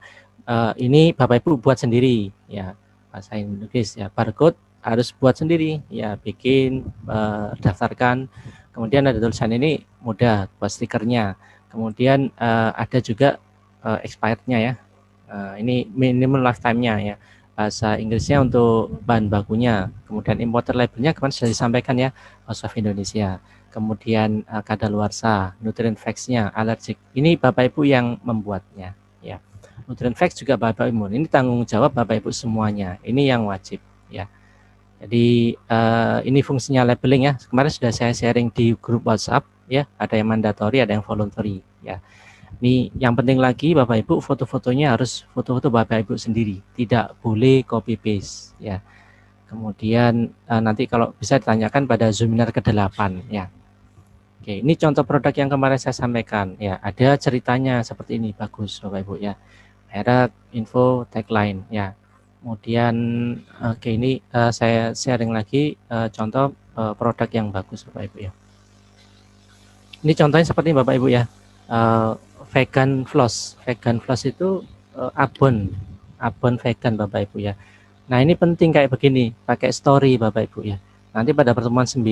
Ini Bapak Ibu buat sendiri ya, bahasa Inggris ya. Barcode harus buat sendiri ya, bikin, daftarkan. Kemudian ada tulisan ini mudah buat stikernya. Kemudian ada juga expirednya ya. Ini minimum lifetime-nya ya. Bahasa Inggrisnya untuk bahan bakunya. Kemudian importer labelnya kemarin sudah disampaikan ya, House of Indonesia. Kemudian kadaluarsa, nutrient facts-nya, allergic. Ini Bapak Ibu yang membuatnya ya. Nutrient facts juga Bapak Ibu. Ini tanggung jawab Bapak Ibu semuanya. Ini yang wajib ya. Jadi ini fungsinya labeling ya. Kemarin sudah saya sharing di grup WhatsApp ya. Ada yang mandatory, ada yang voluntary ya. Ini yang penting lagi Bapak Ibu, foto-fotonya harus foto-foto Bapak Ibu sendiri, tidak boleh copy paste ya. Kemudian nanti kalau bisa ditanyakan pada Zoominar ke-8 ya. Oke, ini contoh produk yang kemarin saya sampaikan ya. Ada ceritanya seperti ini, bagus Bapak Ibu ya. Merek, info, tagline ya. Kemudian oke, ini saya sharing lagi contoh produk yang bagus Bapak Ibu ya. Ini contohnya seperti ini Bapak Ibu ya. Vegan floss itu abon vegan Bapak Ibu ya. Nah ini penting kayak begini, pakai story Bapak Ibu ya. Nanti pada pertemuan 9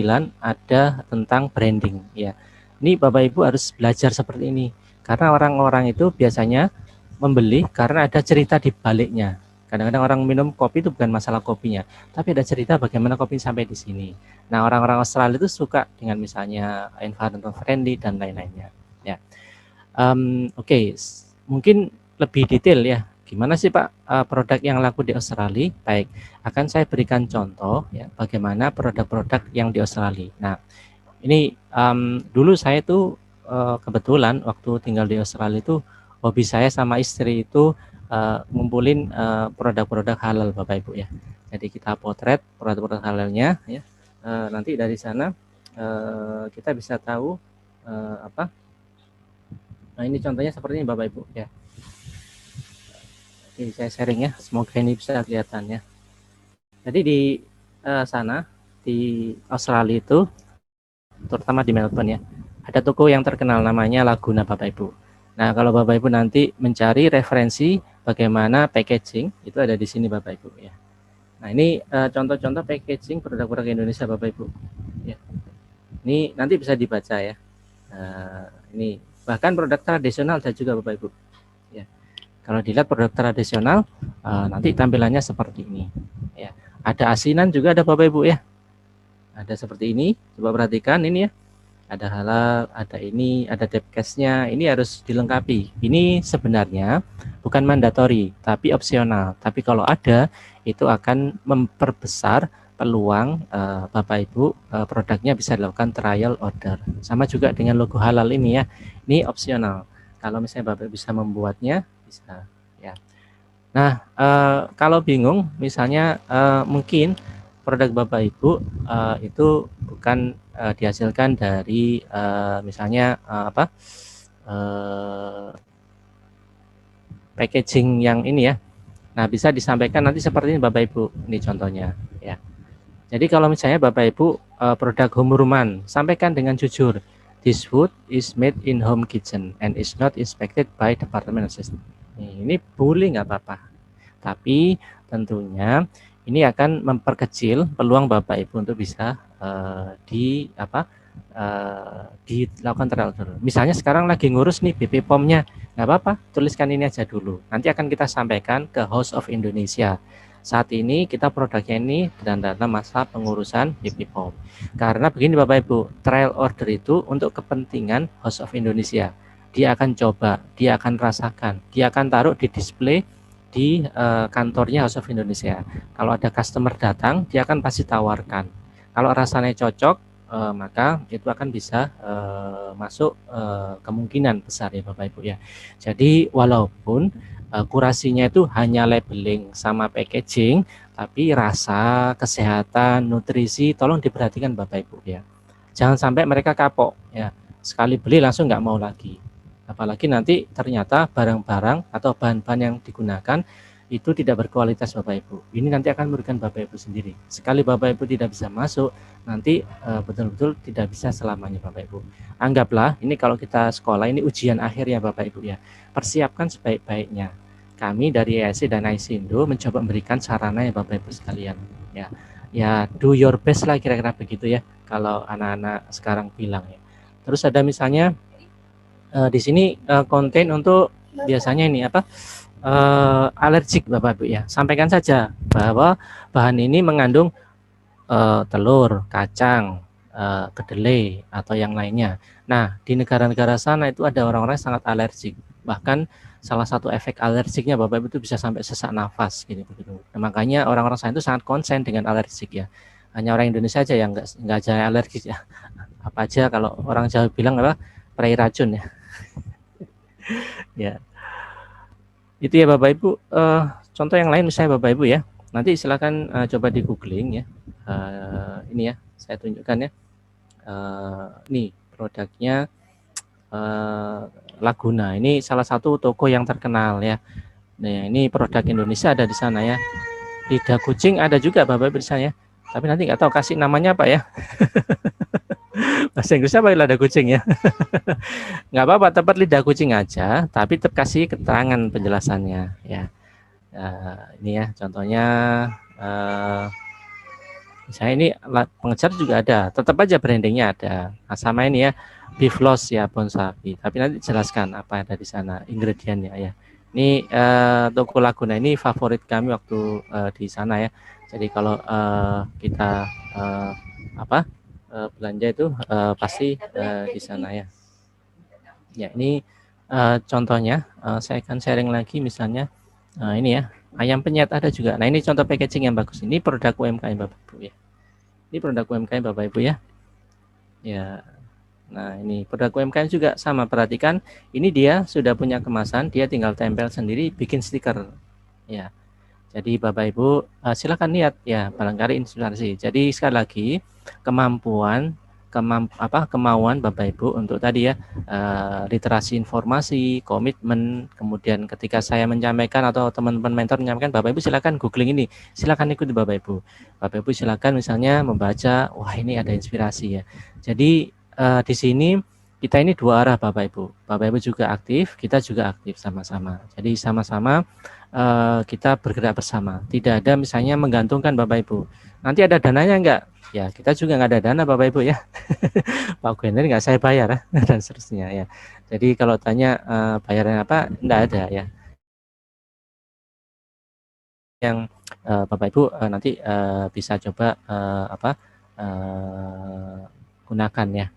ada tentang branding ya. Ini Bapak Ibu harus belajar seperti ini, karena orang-orang itu biasanya membeli karena ada cerita di baliknya. Kadang-kadang orang minum kopi itu bukan masalah kopinya, tapi ada cerita bagaimana kopi sampai di sini. Nah orang-orang Australia itu suka dengan misalnya environmental friendly dan lain-lainnya ya. Oke, mungkin lebih detail ya. Gimana sih Pak produk yang laku di Australia? Baik, akan saya berikan contoh ya bagaimana produk-produk yang di Australia. Nah, ini dulu saya itu kebetulan waktu tinggal di Australia itu hobi saya sama istri itu ngumpulin produk-produk halal Bapak Ibu ya. Jadi kita potret produk-produk halalnya ya. Nanti dari sana kita bisa tahu Nah ini contohnya seperti ini Bapak Ibu ya. Oke, saya sharing ya, semoga ini bisa kelihatan ya. Jadi di sana di Australia itu, terutama di Melbourne ya, ada toko yang terkenal namanya Laguna Bapak Ibu. Nah kalau Bapak Ibu nanti mencari referensi bagaimana packaging, itu ada di sini Bapak Ibu ya. Nah ini contoh-contoh packaging produk-produk Indonesia Bapak Ibu ya. Ini nanti bisa dibaca ya. Ini bahkan produk tradisional ada juga Bapak Ibu ya. Kalau dilihat produk tradisional nanti tampilannya seperti ini ya. Ada asinan juga ada Bapak Ibu ya. Ada seperti ini, coba perhatikan ini ya. Ada halal, ada ini, ada depcast-nya. Ini harus dilengkapi. Ini sebenarnya bukan mandatory tapi opsional. Tapi kalau ada itu akan memperbesar peluang Bapak Ibu produknya bisa dilakukan trial order. Sama juga dengan logo halal ini ya. Ini opsional. Kalau misalnya Bapak bisa membuatnya bisa ya. Nah, kalau bingung misalnya mungkin produk Bapak Ibu itu bukan dihasilkan dari misalnya packaging yang ini ya. Nah, bisa disampaikan nanti seperti ini Bapak Ibu. Ini contohnya ya. Jadi kalau misalnya Bapak Ibu produk home rumahan, sampaikan dengan jujur. This food is made in home kitchen and is not inspected by department assistant. Ini boleh nggak apa-apa. Tapi tentunya ini akan memperkecil peluang Bapak Ibu untuk bisa dilakukan trial dulu. Misalnya sekarang lagi ngurus nih BP POM-nya, nggak apa-apa, tuliskan ini aja dulu. Nanti akan kita sampaikan ke House of Indonesia. Saat ini kita produknya ini dalam masa pengurusan BP POM. Karena begini Bapak Ibu, trial order itu untuk kepentingan House of Indonesia. Dia akan coba, dia akan rasakan, dia akan taruh di display di kantornya House of Indonesia. Kalau ada customer datang, dia akan pasti tawarkan. Kalau rasanya cocok, maka itu akan bisa masuk kemungkinan besar ya Bapak Ibu ya. Jadi walaupun kurasinya itu hanya labeling sama packaging, tapi rasa, kesehatan, nutrisi tolong diperhatikan Bapak Ibu ya. Jangan sampai mereka kapok ya. Sekali beli langsung nggak mau lagi. Apalagi nanti ternyata barang-barang atau bahan-bahan yang digunakan itu tidak berkualitas Bapak Ibu. Ini nanti akan merugikan Bapak Ibu sendiri. Sekali Bapak Ibu tidak bisa masuk, nanti betul-betul tidak bisa selamanya Bapak Ibu. Anggaplah ini kalau kita sekolah ini ujian akhir ya Bapak Ibu ya. Persiapkan sebaik-baiknya. Kami dari EAC dan ICINDO mencoba memberikan sarana ya Bapak Ibu sekalian. Ya do your best lah kira-kira begitu ya. Kalau anak-anak sekarang bilang ya. Terus ada misalnya di sini konten untuk biasanya ini alergik Bapak Ibu ya. Sampaikan saja bahwa bahan ini mengandung telur, kacang, kedelai atau yang lainnya. Nah, di negara-negara sana itu ada orang-orang sangat alergik. Bahkan salah satu efek alergiknya Bapak Ibu itu bisa sampai sesak nafas gitu begitu. Nah, makanya orang-orang sana itu sangat konsen dengan alergik ya. Hanya orang Indonesia aja yang enggak aja alergik ya. Apa aja kalau orang Jawa bilang perai racun ya. Ya. Itu ya Bapak Ibu. Contoh yang lain misalnya Bapak Ibu ya. Nanti silakan coba di googling ya. Ini ya, saya tunjukkan ya. Nih produknya Laguna. Ini salah satu toko yang terkenal ya. Nah, ini produk Indonesia ada di sana ya. Lidah kucing ada juga Bapak Ibu di sana ya. Tapi nanti nggak tahu kasih namanya apa ya. Bahasa Inggrisnya apa lidah kucing ya? Nggak apa-apa, tepat lidah kucing aja, tapi tetap kasih keterangan penjelasannya ya. Ini ya contohnya, misalnya ini pengecer juga ada, tetap aja brandingnya ada. Nah, sama ini ya, beef loss ya Bon Sapi, tapi nanti jelaskan apa ada di sana ingredientnya ya. Ini toko Laguna ini favorit kami waktu di sana ya. Jadi kalau kita belanja itu pasti di sana ya. Ya ini contohnya saya akan sharing lagi misalnya ini ya ayam penyet ada juga. Nah ini contoh packaging yang bagus. Ini produk UMKM Bapak Ibu ya. Ini produk UMKM Bapak Ibu ya. Ya. Nah ini produk UMKM juga sama, perhatikan ini dia sudah punya kemasan, dia tinggal tempel sendiri, bikin stiker ya. Jadi Bapak Ibu silakan lihat ya, barangkali inspirasi. Jadi sekali lagi kemauan Bapak Ibu untuk tadi ya literasi informasi, komitmen, kemudian ketika saya menyampaikan atau teman-teman mentor menyampaikan, Bapak Ibu silakan googling ini, silakan ikuti Bapak Ibu. Bapak Ibu silakan misalnya membaca, wah ini ada inspirasi ya. Jadi di sini kita ini dua arah Bapak Ibu. Bapak Ibu juga aktif, kita juga aktif sama-sama. Jadi sama-sama kita bergerak bersama. Tidak ada misalnya menggantungkan Bapak Ibu. Nanti ada dananya enggak? Ya kita juga nggak ada dana Bapak Ibu ya. Pak Gwender nggak saya bayar dan seterusnya ya. Jadi kalau tanya bayaran apa, enggak ada ya. Yang Bapak Ibu nanti bisa coba gunakan ya.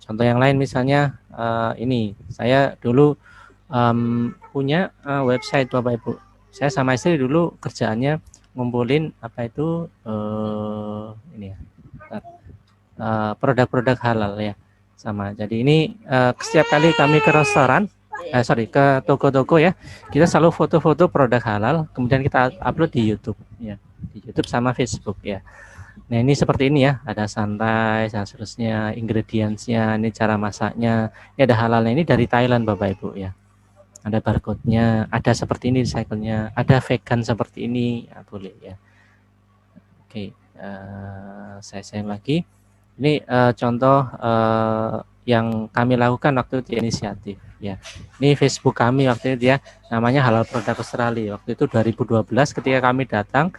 Contoh yang lain misalnya ini saya dulu punya website Bapak Ibu. Saya sama istri dulu kerjaannya ngumpulin ini ya produk-produk halal ya sama. Jadi ini setiap kali kami ke restoran ke toko-toko ya, kita selalu foto-foto produk halal, kemudian kita upload di YouTube ya, di YouTube sama Facebook ya. Nah ini seperti ini ya, ada santai dan seterusnya, ingredientsnya, ini cara masaknya, ini ada halalnya, ini dari Thailand Bapak Ibu ya. ada barcode-nya, ada seperti ini recycle-nya, ada vegan seperti ini, ya, boleh ya. Oke, saya share lagi. Ini contoh yang kami lakukan waktu itu di inisiatif ya. Ini Facebook kami waktu itu ya, namanya Halal Produk Australia. Waktu itu 2012 ketika kami datang,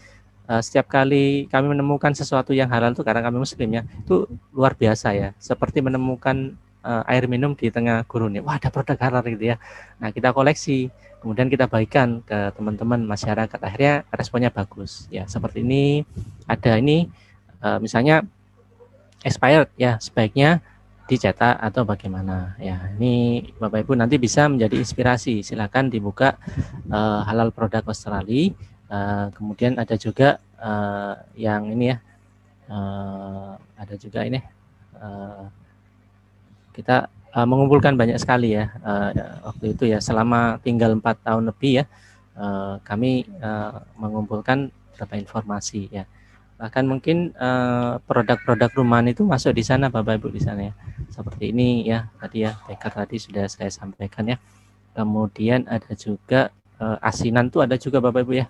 setiap kali kami menemukan sesuatu yang halal itu karena kami muslim ya, itu luar biasa ya, seperti menemukan air minum di tengah gurun ya. Wah, ada produk halal gitu ya. Nah, kita koleksi, kemudian kita bagikan ke teman-teman masyarakat, akhirnya responnya bagus ya. Seperti ini, ada ini misalnya expired ya, sebaiknya dicetak atau bagaimana ya. Ini Bapak Ibu nanti bisa menjadi inspirasi, silakan dibuka Halal Produk Australia. Kemudian ada juga yang ini ya, ada juga ini kita mengumpulkan banyak sekali ya waktu itu ya, selama tinggal 4 tahun lebih ya, kami mengumpulkan beberapa informasi ya. Bahkan mungkin produk-produk rumahan itu masuk di sana Bapak Ibu, di sana ya, seperti ini ya, tadi ya Baker tadi sudah saya sampaikan ya. Kemudian ada juga asinan tuh ada juga Bapak Ibu ya.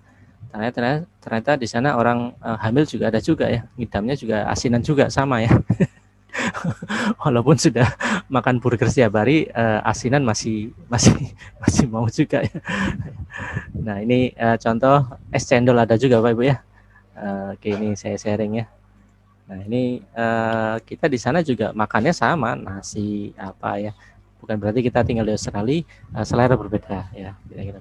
Ternyata di sana orang hamil juga ada juga ya, ngidamnya juga asinan juga sama ya. Walaupun sudah makan burger setiap hari, asinan masih mau juga ya. Nah, ini contoh es cendol ada juga Bapak Ibu ya. Oke, ini saya sharing ya. Nah, ini kita di sana juga makannya sama, nasi apa ya. Bukan berarti kita tinggal di Australia selera berbeda ya, kira-kira.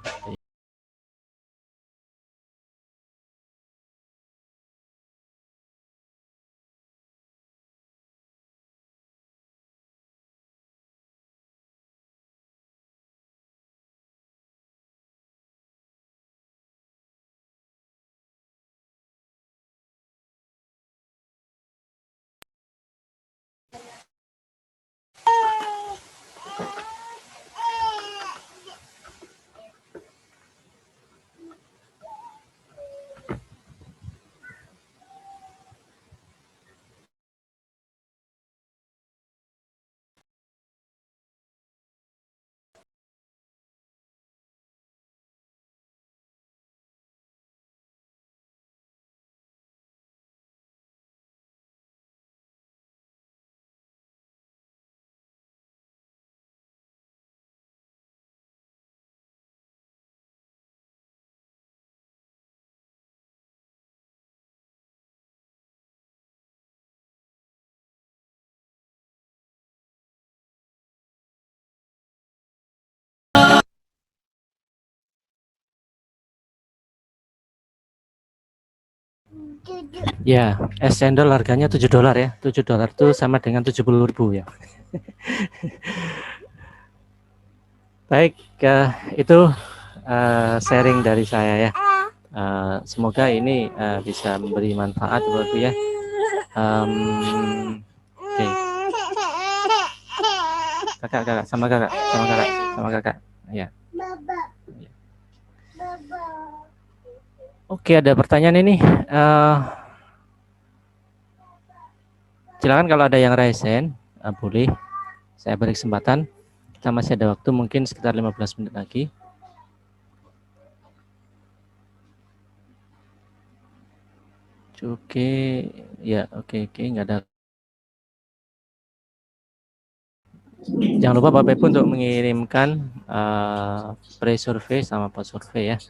Ya, es cendol harganya $7 ya. $7 itu sama dengan 70.000 ya. Baik, itu sharing dari saya ya. Semoga ini bisa memberi manfaat buat Ibu ya. Oke. Kakak, sama kakak. Ya. Oke, ada pertanyaan ini. Silakan kalau ada yang raise hand, boleh. Saya beri kesempatan. Kita masih ada waktu, mungkin sekitar 15 menit lagi. Oke, ya oke, nggak ada. Jangan lupa Bapak Ibu untuk mengirimkan pre-survey sama post-survey ya.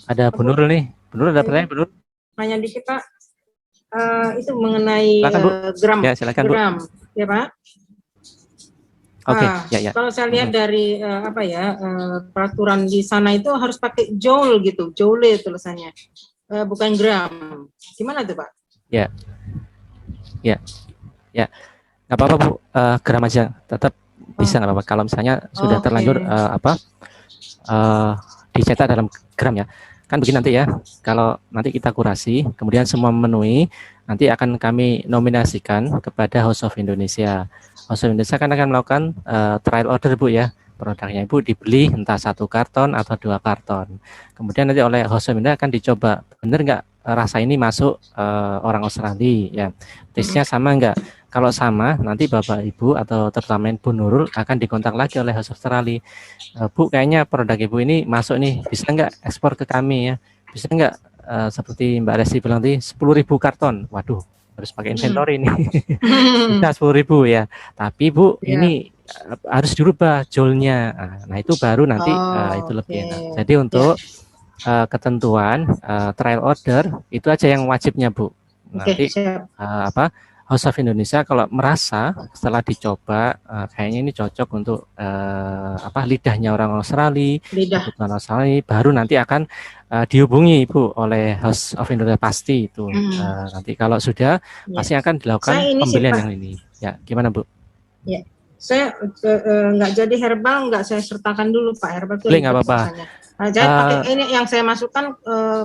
Ada Bu Nurul nih. Bu Nurul, ada pertanyaan Bu Nurul? Tanya dikit Pak, itu mengenai silakan, Bu. gram, Ya, silakan, Bu. gram, ya Pak. Oke, ya. Kalau saya lihat dari peraturan di sana itu harus pakai joule gitu, joule tulisannya, bukan gram. Gimana tuh Pak? Ya. Nggak apa-apa Bu, gram aja tetap bisa, nggak apa-apa. Kalau misalnya sudah terlanjur dicetak dalam gram ya. Kan begini nanti ya, kalau nanti kita kurasi, kemudian semua memenuhi, nanti akan kami nominasikan kepada House of Indonesia. House of Indonesia kan akan melakukan trial order Bu ya, produknya Ibu dibeli entah 1 karton atau 2 karton. Kemudian nanti oleh House of Indonesia akan dicoba, benar nggak rasa ini masuk orang Australia ya, taste-nya sama nggak. Kalau sama, nanti Bapak Ibu atau terutama Bu Nurul akan dikontak lagi oleh host Australia. Bu, kayaknya produk Ibu ini masuk nih, bisa nggak ekspor ke kami ya? Bisa nggak seperti Mbak Resi bilang tadi 10.000 karton? Waduh, harus pakai inventory nih. Bisa 10.000 ya. Tapi Bu, ini harus dirubah jolnya. Nah, itu baru nanti itu lebih enak. Jadi untuk ketentuan trial order itu aja yang wajibnya Bu. Nanti House of Indonesia kalau merasa setelah dicoba kayaknya ini cocok untuk lidahnya orang Australia, kebutuhan Australia, baru nanti akan dihubungi Bu oleh House of Indonesia pasti itu. Nanti kalau sudah pasti akan dilakukan pembelian yang ini. Ya, gimana Bu? Ya, saya nggak jadi herbal, nggak saya sertakan dulu Pak, herbal itu nggak apa-apa. Nah, jadi pakai ini yang saya masukkan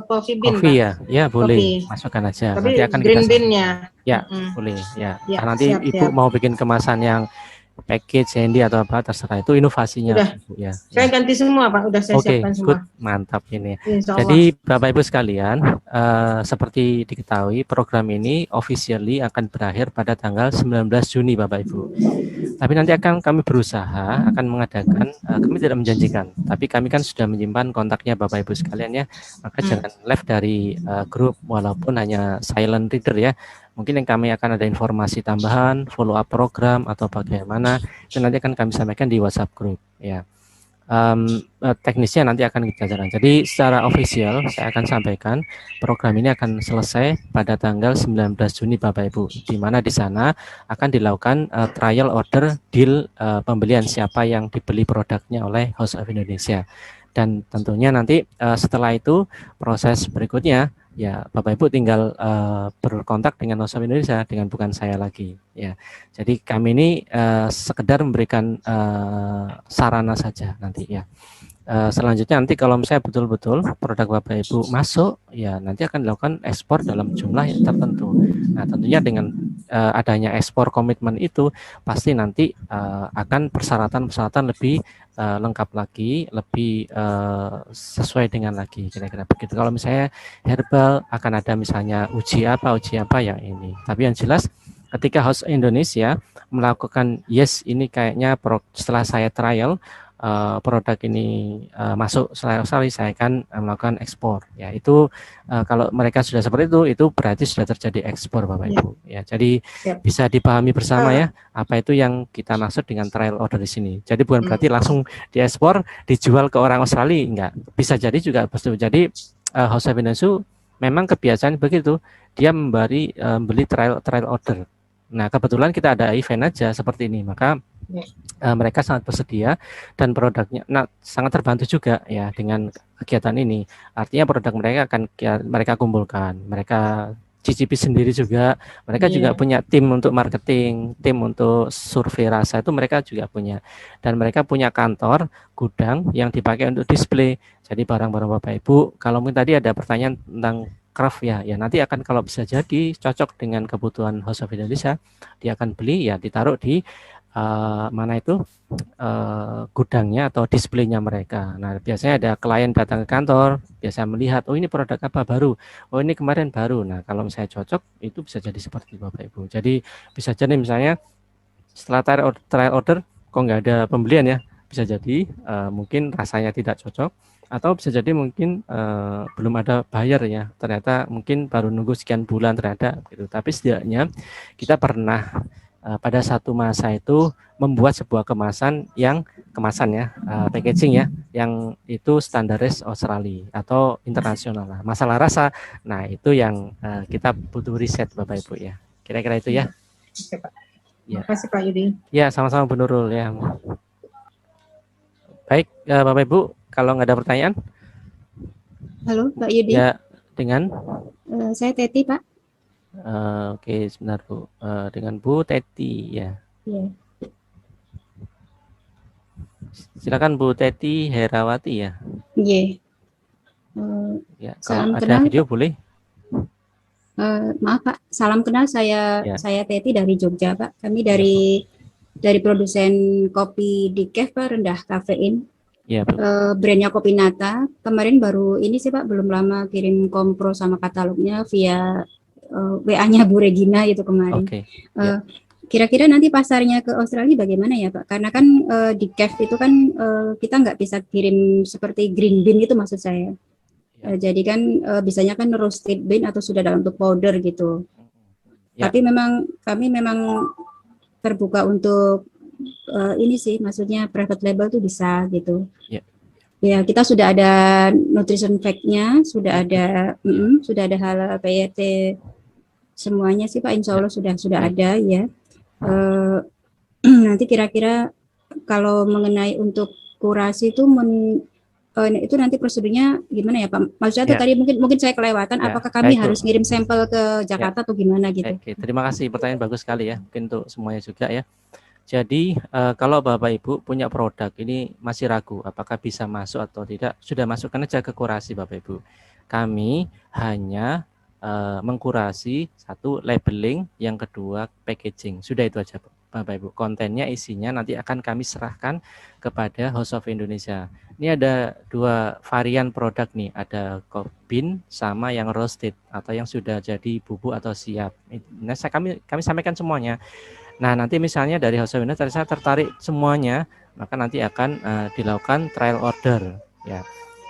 coffee bean, Coffee ya, ya boleh, masukkan aja. Tapi nanti akan green kita bean-nya. Ya, boleh ya. Nanti Ibu mau bikin kemasan yang package handy atau apa terserah, itu inovasinya. Udah, Ibu, ya. Saya ganti semua Pak, udah saya siapkan semua. Good, mantap ini. Jadi Bapak Ibu sekalian, seperti diketahui program ini officially akan berakhir pada tanggal 19 Juni Bapak Ibu. Tapi nanti akan kami berusaha akan mengadakan, kami tidak menjanjikan, tapi kami kan sudah menyimpan kontaknya Bapak Ibu sekalian ya, maka jangan left dari grup walaupun hanya silent reader ya. Mungkin yang kami akan ada informasi tambahan, follow up program atau bagaimana, itu nanti akan kami sampaikan di WhatsApp group ya. Teknisnya nanti akan kita jalan. Jadi secara official saya akan sampaikan program ini akan selesai pada tanggal 19 Juni Bapak Ibu, di mana di sana akan dilakukan trial order deal pembelian siapa yang dibeli produknya oleh House of Indonesia. Dan tentunya nanti setelah itu proses berikutnya ya Bapak Ibu tinggal berkontak dengan House of Indonesia, dengan bukan saya lagi ya. Jadi kami ini sekedar memberikan sarana saja nanti ya. Selanjutnya nanti kalau misalnya betul-betul produk Bapak Ibu masuk ya nanti akan dilakukan ekspor dalam jumlah yang tertentu. Nah tentunya dengan adanya ekspor komitmen itu pasti nanti akan persyaratan-persyaratan lebih lengkap lagi, lebih sesuai dengan lagi kira-kira begitu. Kalau misalnya herbal akan ada misalnya uji apa yang ini. Tapi yang jelas ketika House Indonesia melakukan yes ini kayaknya setelah saya trial produk ini masuk saya akan melakukan ekspor ya. Itu kalau mereka sudah seperti itu berarti sudah terjadi ekspor Bapak Ibu ya. Jadi bisa dipahami bersama ya apa itu yang kita maksud dengan trial order di sini. Jadi bukan berarti langsung diekspor dijual ke orang Australia, enggak. Bisa jadi juga jadi House of Indonesia memang kebiasaan begitu, dia beli trial order. Nah kebetulan kita ada event aja seperti ini, maka mereka sangat bersedia dan produknya sangat terbantu juga ya dengan kegiatan ini. Artinya produk mereka akan mereka kumpulkan, mereka cicipi sendiri juga, mereka juga punya tim untuk marketing, tim untuk survei rasa itu mereka juga punya, dan mereka punya kantor gudang yang dipakai untuk display. Jadi barang-barang Bapak Ibu, kalau mungkin tadi ada pertanyaan tentang craft ya nanti akan kalau bisa jadi cocok dengan kebutuhan House of Indonesia, dia akan beli ya ditaruh di mana itu gudangnya atau displaynya mereka. Nah biasanya ada klien datang ke kantor, biasa melihat ini produk apa baru, ini kemarin baru. Nah kalau misalnya cocok itu bisa jadi seperti Bapak Ibu. Jadi bisa jadi misalnya setelah trial order kok nggak ada pembelian ya, bisa jadi mungkin rasanya tidak cocok, atau bisa jadi mungkin belum ada buyer ya, ternyata mungkin baru nunggu sekian bulan ternyata gitu. Tapi setidaknya kita pernah pada satu masa itu membuat sebuah kemasan packaging ya yang itu standaris Australia atau internasional lah. Masalah rasa, nah itu yang kita butuh riset Bapak Ibu ya. Kira-kira itu ya. Oke, Pak. Ya. Terima kasih Pak Yudi. Ya sama-sama Bu Nurul ya. Baik Bapak Ibu, kalau nggak ada pertanyaan. Halo Pak Yudi. Ya dengan. Saya Teti Pak. Oke, sebentar Bu. Dengan Bu Teti ya. Iya. Silakan Bu Teti Herawati ya. Iya. Ya, kalau ada video boleh. Maaf Pak, salam kenal, saya Teti dari Jogja Pak. Kami dari produsen kopi Decaf Pak, rendah kafein. Ya, brandnya Kopi Nata. Kemarin baru ini sih Pak, belum lama kirim kompro sama katalognya via WA-nya Bu Regina itu kemarin. Kira-kira nanti pasarnya ke Australia bagaimana ya Pak? Karena kan di CAF itu kan kita nggak bisa kirim seperti green bean itu maksud saya. Jadi kan bisanya kan roasted bean atau sudah dalam bentuk powder gitu. Ya. Tapi kami memang terbuka untuk ini sih, maksudnya private label tuh bisa gitu. Ya. Ya, kita sudah ada nutrition fact-nya, sudah ada halal PET semuanya sih Pak, insya Allah sudah ada ya. Nanti kira-kira kalau mengenai untuk kurasi itu itu nanti prosedurnya gimana ya Pak? Maksudnya tuh tadi mungkin saya kelewatan. Apakah kami harus ngirim sampel ke Jakarta atau gimana gitu? Oke, terima kasih, pertanyaan bagus sekali ya, mungkin untuk semuanya juga ya. Jadi kalau Bapak Ibu punya produk ini masih ragu apakah bisa masuk atau tidak, sudah masukkan aja ke kurasi Bapak Ibu. Kami hanya mengkurasi, satu labeling, yang kedua packaging. Sudah itu aja Bapak Ibu. Kontennya, isinya nanti akan kami serahkan kepada House of Indonesia. Ini ada dua varian produk nih, ada bean sama yang roasted atau yang sudah jadi bubuk atau siap. Nah, kami sampaikan semuanya. Nah, nanti misalnya dari House of Indonesia saya tertarik semuanya, maka nanti akan dilakukan trial order ya.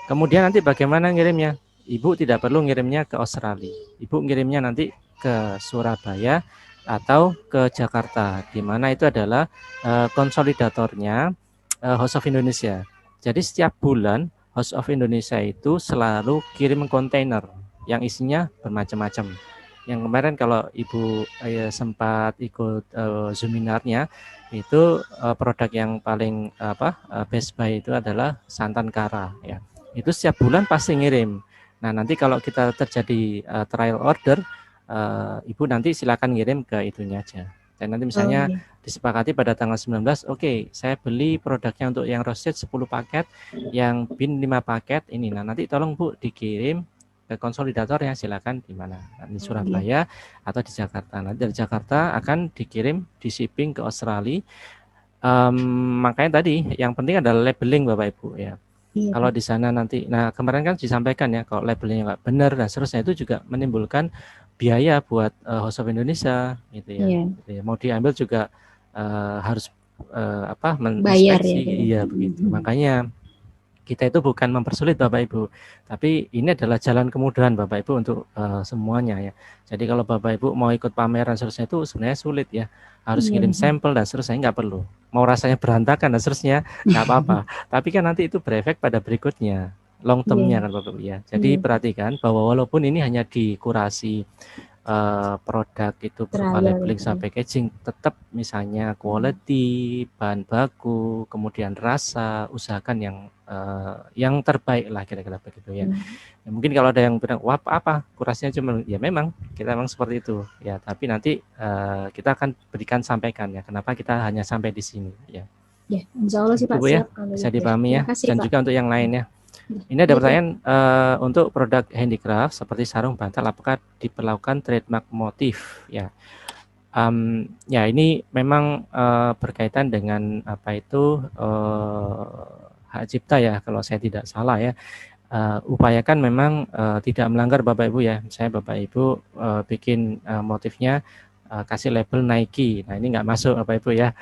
Kemudian nanti bagaimana ngirimnya? Ibu tidak perlu ngirimnya ke Australia. Ibu ngirimnya nanti ke Surabaya atau ke Jakarta, di mana itu adalah konsolidatornya House of Indonesia. Jadi setiap bulan House of Indonesia itu selalu kirim kontainer yang isinya bermacam-macam. Yang kemarin kalau Ibu sempat ikut seminarnya, itu produk yang paling best buy itu adalah santan kara ya. Itu setiap bulan pasti ngirim. Nah, nanti kalau kita terjadi trial order, Ibu nanti silakan ngirim ke itunya aja. Dan nanti misalnya disepakati pada tanggal 19, oke, saya beli produknya untuk yang roasted 10 paket, yang bean 5 paket ini. Nah, nanti tolong Bu dikirim ke konsolidatornya, silakan di mana? Di Surabaya atau di Jakarta. Nanti dari Jakarta akan dikirim, di shipping ke Australia. Makanya tadi yang penting adalah labeling Bapak Ibu ya. Kalau di sana nanti, nah kemarin kan disampaikan ya, kalau labelnya nggak benar dan seterusnya itu juga menimbulkan biaya buat House of Indonesia gitu ya. Gitu ya. Mau diambil juga harus bayar menginspeksi, ya. Iya begitu. Makanya kita itu bukan mempersulit Bapak Ibu, tapi ini adalah jalan kemudahan Bapak Ibu untuk semuanya ya. Jadi kalau Bapak Ibu mau ikut pameran seterusnya itu sebenarnya sulit ya, harus kirim sampel dan seterusnya, nggak perlu. Mau rasanya berantakan dan seterusnya nggak apa-apa. Tapi kan nanti itu berefek pada berikutnya, long termnya kan Bapak Ibu ya. Jadi perhatikan bahwa walaupun ini hanya dikurasi produk itu berupa labeling sama packaging, tetap misalnya quality, bahan baku, kemudian rasa, usahakan yang terbaik lah kira-kira begitu ya. Ya. Mungkin kalau ada yang bilang wah apa kurasinya cuma, ya memang kita memang seperti itu ya, tapi nanti kita akan berikan sampaikan ya kenapa kita hanya sampai di sini ya. Ya, insya Allah sih Pak, ya, siap kalau bisa gitu. dipahami ya. Kasih, dan Pak. juga untuk yang lainnya. Ini ada pertanyaan untuk produk handicraft seperti sarung bantal, apakah diperlakukan trademark motif ya? Ya ini memang berkaitan dengan apa itu hak cipta ya, kalau saya tidak salah ya. Upayakan memang tidak melanggar Bapak Ibu ya. Saya Bapak Ibu bikin motifnya kasih label Nike. Nah ini nggak masuk Bapak Ibu ya.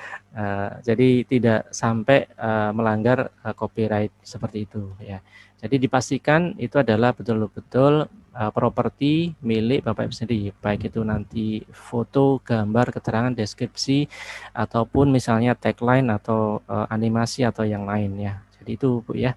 Jadi tidak sampai melanggar copyright seperti itu ya. Jadi dipastikan itu adalah betul-betul properti milik Bapak Ibu sendiri, baik itu nanti foto, gambar, keterangan, deskripsi, ataupun misalnya tagline atau animasi atau yang lain ya. Jadi itu Bu ya.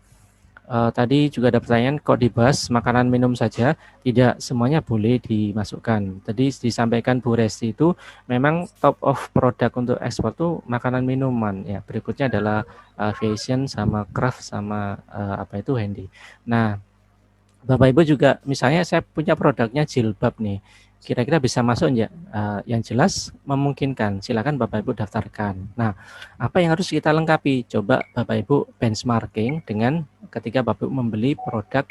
Tadi juga ada pertanyaan kok dibahas makanan minum saja, tidak semuanya boleh dimasukkan. Tadi disampaikan Bu Resti itu memang top of produk untuk ekspor itu makanan minuman ya. Berikutnya adalah fashion sama craft sama apa itu handy. Nah, Bapak Ibu juga misalnya saya punya produknya jilbab nih. Kira-kira bisa masuk enggak? Yang jelas memungkinkan. Silakan Bapak Ibu daftarkan. Nah, apa yang harus kita lengkapi? Coba Bapak Ibu benchmarking dengan ketika Bapak Ibu membeli produk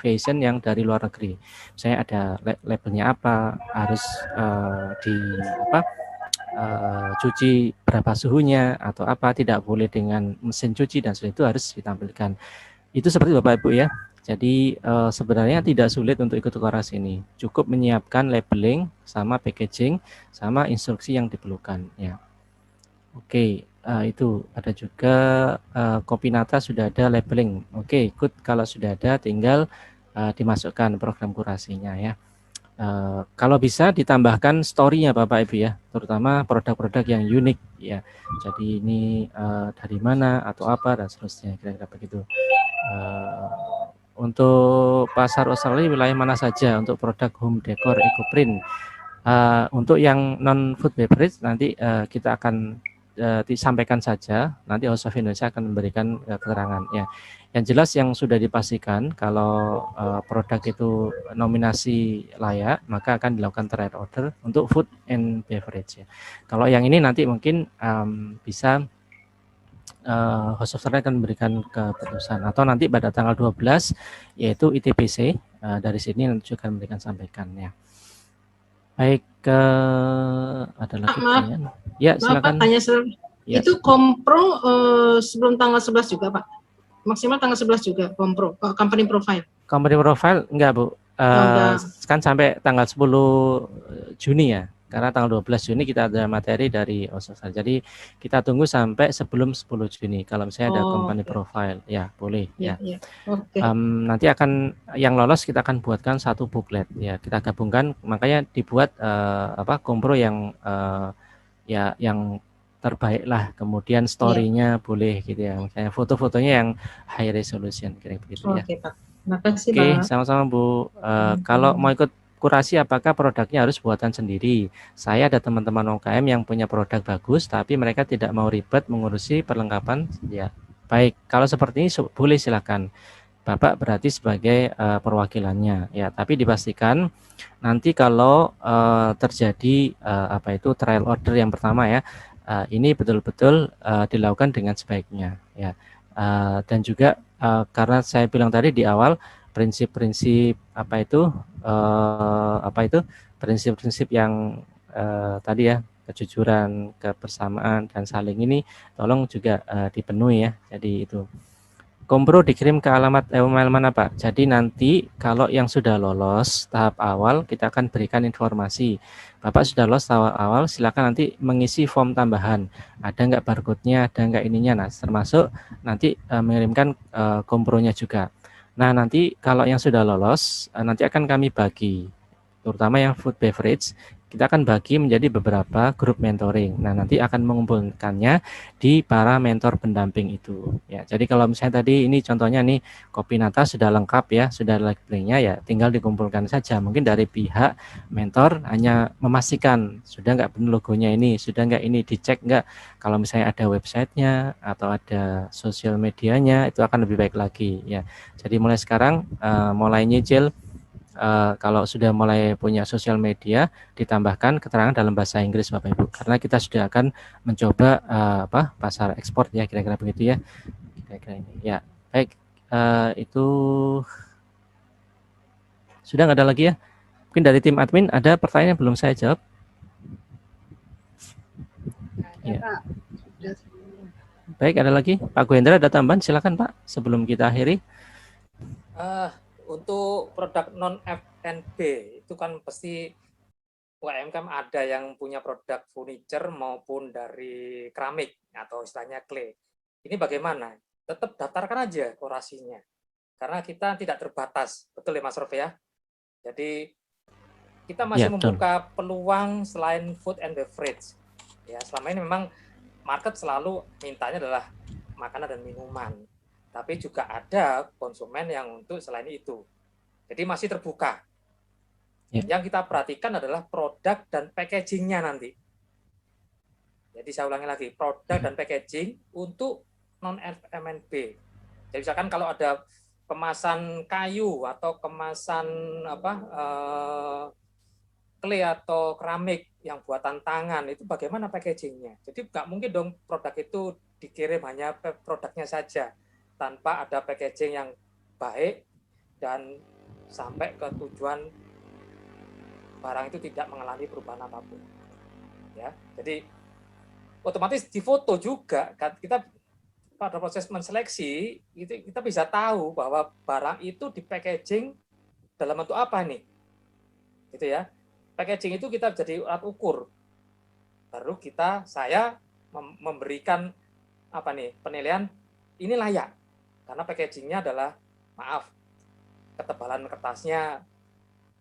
fashion yang dari luar negeri. Misalnya ada labelnya apa, harus cuci berapa suhunya atau apa, tidak boleh dengan mesin cuci dan sebagainya, itu harus ditampilkan. Itu seperti Bapak Ibu ya. Jadi sebenarnya tidak sulit untuk ikut korasi ini. Cukup menyiapkan labeling sama packaging sama instruksi yang diperlukan ya. Oke, itu ada juga Kopinata sudah ada labeling. Oke, ikut kalau sudah ada tinggal dimasukkan program kurasinya ya. Kalau bisa ditambahkan story-nya Bapak Ibu ya, terutama produk-produk yang unik ya. Jadi ini dari mana atau apa dan seterusnya, kira-kira begitu. Untuk pasar Australia wilayah mana saja untuk produk home decor ecoprint. Untuk yang non food beverage nanti kita akan disampaikan saja, nanti House of Indonesia akan memberikan keterangan ya. Yang jelas yang sudah dipastikan kalau produk itu nominasi layak, maka akan dilakukan trial order untuk food and beverage ya. Kalau yang ini nanti mungkin bisa Host of Australia akan memberikan keputusan atau nanti pada tanggal 12 yaitu ITPC dari sini nanti juga akan memberikan sampaikan ya. Baik, ada lagi pertanyaan? Ya, silakan. Pak, tanya ya. Itu kompro sebelum tanggal 11 juga, Pak? Maksimal tanggal 11 juga kompro, company profile? Company profile enggak, Bu. Kan sampai tanggal 10 Juni ya. Karena tanggal 12 Juni kita ada materi dari Australia. Jadi kita tunggu sampai sebelum 10 Juni. Kalau misalnya ada company profile, ya boleh ya. Okay. Nanti akan yang lolos kita akan buatkan satu booklet ya. Kita gabungkan, makanya dibuat kompro yang ya yang terbaik lah. Kemudian story-nya boleh gitu ya. Misalnya foto-fotonya yang high resolution kira-kira begitu ya. Oke, Pak. Terima kasih, Oke, sama-sama Bu. Kalau mau ikut kurasi apakah produknya harus buatan sendiri? Saya ada teman-teman UMKM yang punya produk bagus tapi mereka tidak mau ribet mengurusi perlengkapan ya. Baik, kalau seperti ini boleh silakan. Bapak berarti sebagai perwakilannya ya, tapi dipastikan nanti kalau terjadi trial order yang pertama ya, ini betul-betul dilakukan dengan sebaiknya ya. Dan juga karena saya bilang tadi di awal prinsip-prinsip prinsip-prinsip yang tadi ya, kejujuran, kebersamaan dan saling ini tolong juga dipenuhi ya. Jadi itu kompro dikirim ke alamat email mana Pak? Jadi nanti kalau yang sudah lolos tahap awal kita akan berikan informasi. Bapak sudah lolos tahap awal, silakan nanti mengisi form tambahan. Ada nggak barcode-nya, ada nggak ininya, nah termasuk nanti mengirimkan kompronya juga. Nah nanti kalau yang sudah lolos nanti akan kami bagi, terutama yang food beverage kita akan bagi menjadi beberapa grup mentoring. Nah nanti akan mengumpulkannya di para mentor pendamping itu. Ya jadi kalau misalnya tadi ini contohnya nih Kopinata sudah lengkap ya, sudah labelingnya ya, tinggal dikumpulkan saja. Mungkin dari pihak mentor hanya memastikan sudah nggak benar logonya ini, sudah nggak ini, dicek nggak. Kalau misalnya ada websitenya atau ada sosial medianya itu akan lebih baik lagi ya. Jadi mulai sekarang mulai nyicil. Kalau sudah mulai punya sosial media ditambahkan keterangan dalam bahasa Inggris Bapak Ibu, karena kita sudah akan mencoba pasar ekspor ya, kira-kira begitu ya, kira-kira ini ya. Baik, itu sudah nggak ada lagi ya. Mungkin dari tim admin ada pertanyaan yang belum saya jawab. Ya. Baik, ada lagi Pak Gwendra, ada tambahan, silakan Pak sebelum kita akhiri. Untuk produk non F&B itu kan pasti UMKM ada yang punya produk furniture maupun dari keramik atau istilahnya clay. Ini bagaimana? Tetap daftarkan aja korasinya. Karena kita tidak terbatas. Betul ya Mas Rof ya? Jadi kita masih membuka peluang selain food and beverage. Ya, selama ini memang market selalu mintanya adalah makanan dan minuman. Tapi juga ada konsumen yang untuk selain itu. Jadi masih terbuka. Yang kita perhatikan adalah produk dan packaging-nya nanti. Jadi saya ulangi lagi, produk dan packaging untuk non-F&B. Jadi misalkan kalau ada kemasan kayu atau kemasan clay atau keramik yang buatan tangan, itu bagaimana packaging-nya? Jadi nggak mungkin dong produk itu dikirim hanya produknya saja, tanpa ada packaging yang baik dan sampai ke tujuan barang itu tidak mengalami perubahan apapun. Ya, jadi otomatis difoto juga. Kita pada proses menseleksi itu kita bisa tahu bahwa barang itu di packaging dalam bentuk apa nih, gitu ya. Packaging itu kita jadi alat ukur. Baru saya memberikan apa nih penilaian ini layak karena packagingnya adalah ketebalan kertasnya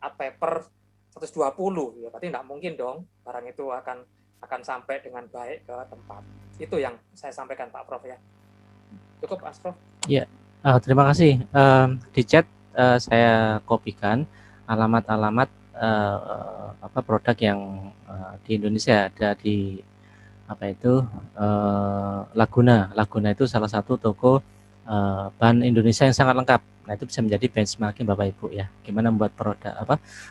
art paper 120 ya, berarti tidak mungkin dong barang itu akan sampai dengan baik ke tempat. Itu yang saya sampaikan Pak Prof ya. Cukup Mas Prof. Ya, terima kasih. Di chat saya kopikan alamat-alamat produk yang di Indonesia ada di Laguna. Laguna itu salah satu toko bahan Indonesia yang sangat lengkap. Nah, itu bisa menjadi benchmarking Bapak Ibu ya. Gimana membuat produk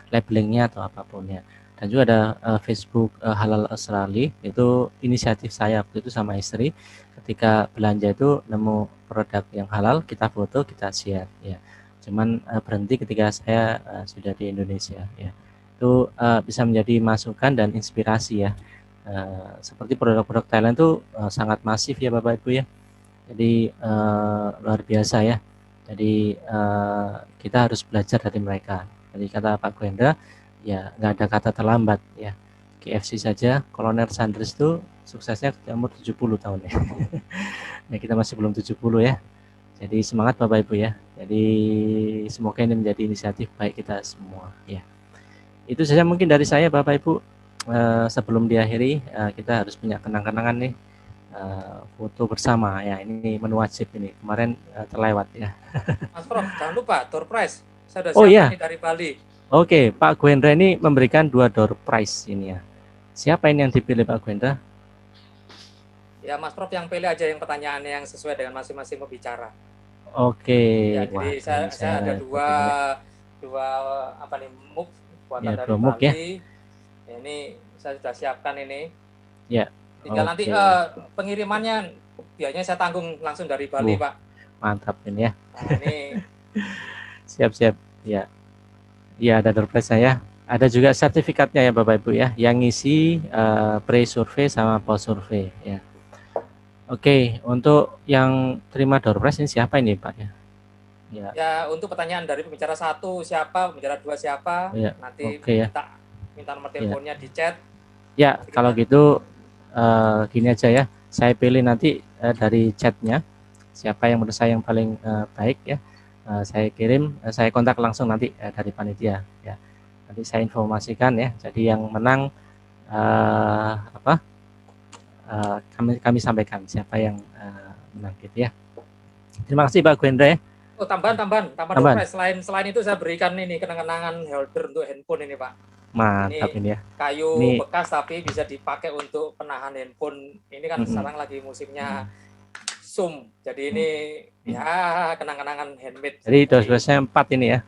labelingnya atau apapun ya. Dan juga ada Facebook Halal Australia, itu inisiatif saya waktu itu sama istri. Ketika belanja itu nemu produk yang halal, kita foto, kita share ya. Cuman berhenti ketika saya sudah di Indonesia ya. Itu bisa menjadi masukan dan inspirasi ya. Seperti produk-produk Thailand itu sangat masif ya Bapak Ibu ya. Jadi luar biasa ya. Jadi kita harus belajar dari mereka. Jadi kata Pak Gwendra, ya nggak ada kata terlambat ya. KFC saja, Kolonel Sanders itu suksesnya di umur 70 tahun ya. Nah, kita masih belum 70 ya. Jadi semangat Bapak Ibu ya. Jadi semoga ini menjadi inisiatif baik kita semua ya. Itu saja mungkin dari saya Bapak Ibu. Sebelum diakhiri kita harus punya kenang-kenangan nih. Foto bersama ya, ini menu wajib ini kemarin terlewat ya. Mas Prof, jangan lupa door prize. Saya sudah Oh siapkan iya, dari Bali. Oke, Pak Gwendra ini memberikan 2 door prize ini ya. Siapa ini yang dipilih Pak Gwendra? Ya Mas Prof yang pilih aja yang pertanyaannya yang sesuai dengan masing-masing pembicara. Oke. Ya, jadi saya ada dua mug buatan ya, dari Bali. Ya. Ini saya sudah siapkan ini. Ya. Tinggal nanti pengirimannya biayanya saya tanggung langsung dari Bali, Pak. Mantap ini ya. Nah, ini siap-siap ya. Ya, ada door prize saya. Ada juga sertifikatnya ya Bapak Ibu ya, yang ngisi pre-survey sama post-survey ya. Oke, untuk yang terima door prize ini siapa ini Pak ya? Ya, untuk pertanyaan dari pembicara 1 siapa, pembicara 2 siapa, ya. nanti minta nomor teleponnya di chat. Ya, kalau gitu gini aja ya, saya pilih nanti dari chatnya siapa yang menurut saya yang paling baik ya, saya kirim, saya kontak langsung nanti dari panitia ya, nanti saya informasikan ya. Jadi yang menang kami sampaikan siapa yang menang gitu ya. Terima kasih Pak Gwendra ya. Oh, tambahan. Selain itu saya berikan ini kenang-kenangan holder untuk handphone ini Pak. Mantap ini ya. Kayu bekas tapi bisa dipakai untuk penahan handphone. Ini kan sekarang lagi musimnya Zoom. Jadi ini ya kenang-kenangan handmade. Jadi dosisnya 4 ini ya.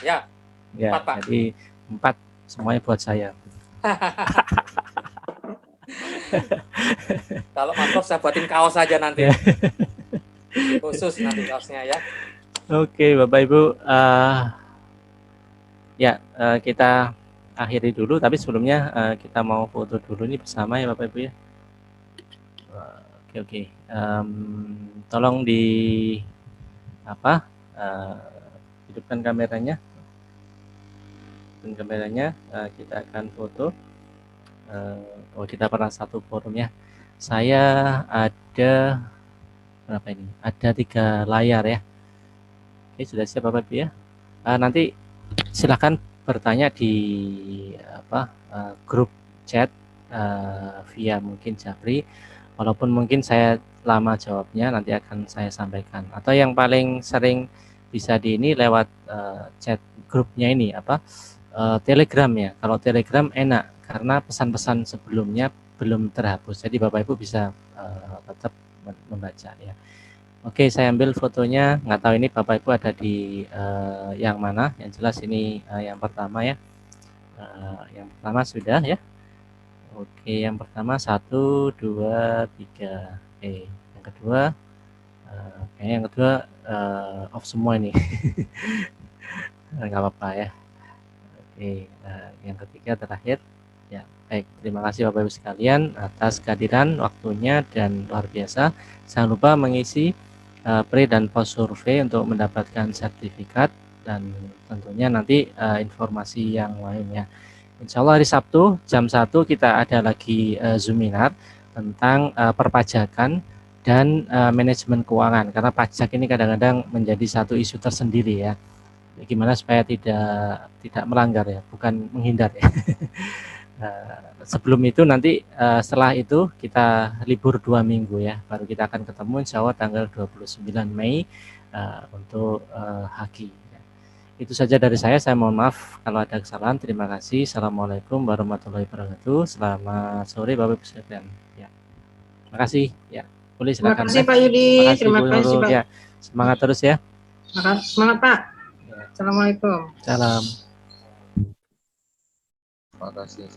Ya. 4 Pak. Jadi 4 semuanya buat saya. Kalau Mas Prof saya buatin kaos saja nanti. Khusus nanti kaosnya ya. Oke Bapak Ibu, kita akhiri dulu, tapi sebelumnya kita mau foto dulu nih bersama ya Bapak Ibu ya. Oke. Tolong hidupkan kameranya. Kita akan foto. Kita pernah satu forum ya. Saya ada berapa ini? Ada 3 layar ya. Oke, sudah siap Bapak Ibu ya. Nanti silakan bertanya di grup chat via mungkin Japri, walaupun mungkin saya lama jawabnya nanti akan saya sampaikan, atau yang paling sering bisa di ini lewat chat grupnya ini Telegram ya. Kalau Telegram enak karena pesan-pesan sebelumnya belum terhapus, jadi Bapak Ibu bisa tetap membaca ya. Oke, saya ambil fotonya. Nggak tahu ini Bapak Ibu ada di yang mana. Yang jelas ini yang pertama ya. Yang pertama sudah ya. Oke, yang pertama 1, 2, 3. Oke, yang kedua yang kedua off semua ini. Nggak apa-apa ya. Oke, yang ketiga terakhir. Ya, baik. Terima kasih Bapak Ibu sekalian atas kehadiran waktunya dan luar biasa. Jangan lupa mengisi pre dan post survei untuk mendapatkan sertifikat dan tentunya nanti informasi yang lainnya. Insya Allah hari Sabtu jam 1 kita ada lagi Zoominar tentang perpajakan dan manajemen keuangan, karena pajak ini kadang-kadang menjadi satu isu tersendiri ya. Gimana supaya tidak melanggar ya, bukan menghindar ya. Sebelum itu nanti setelah itu kita libur 2 minggu ya, baru kita akan ketemu insya Allah tanggal 29 Mei untuk Haki. Itu saja dari saya mohon maaf kalau ada kesalahan. Terima kasih. Assalamualaikum warahmatullahi wabarakatuh. Selamat sore Bapak Ibu sekalian. Ya. Terima kasih. Ya, boleh silakan. Terima kasih Pak Yudi. Terima kasih Pak. Ya, semangat terus ya. Semangat Pak. Assalamualaikum. Salam. Terima kasih.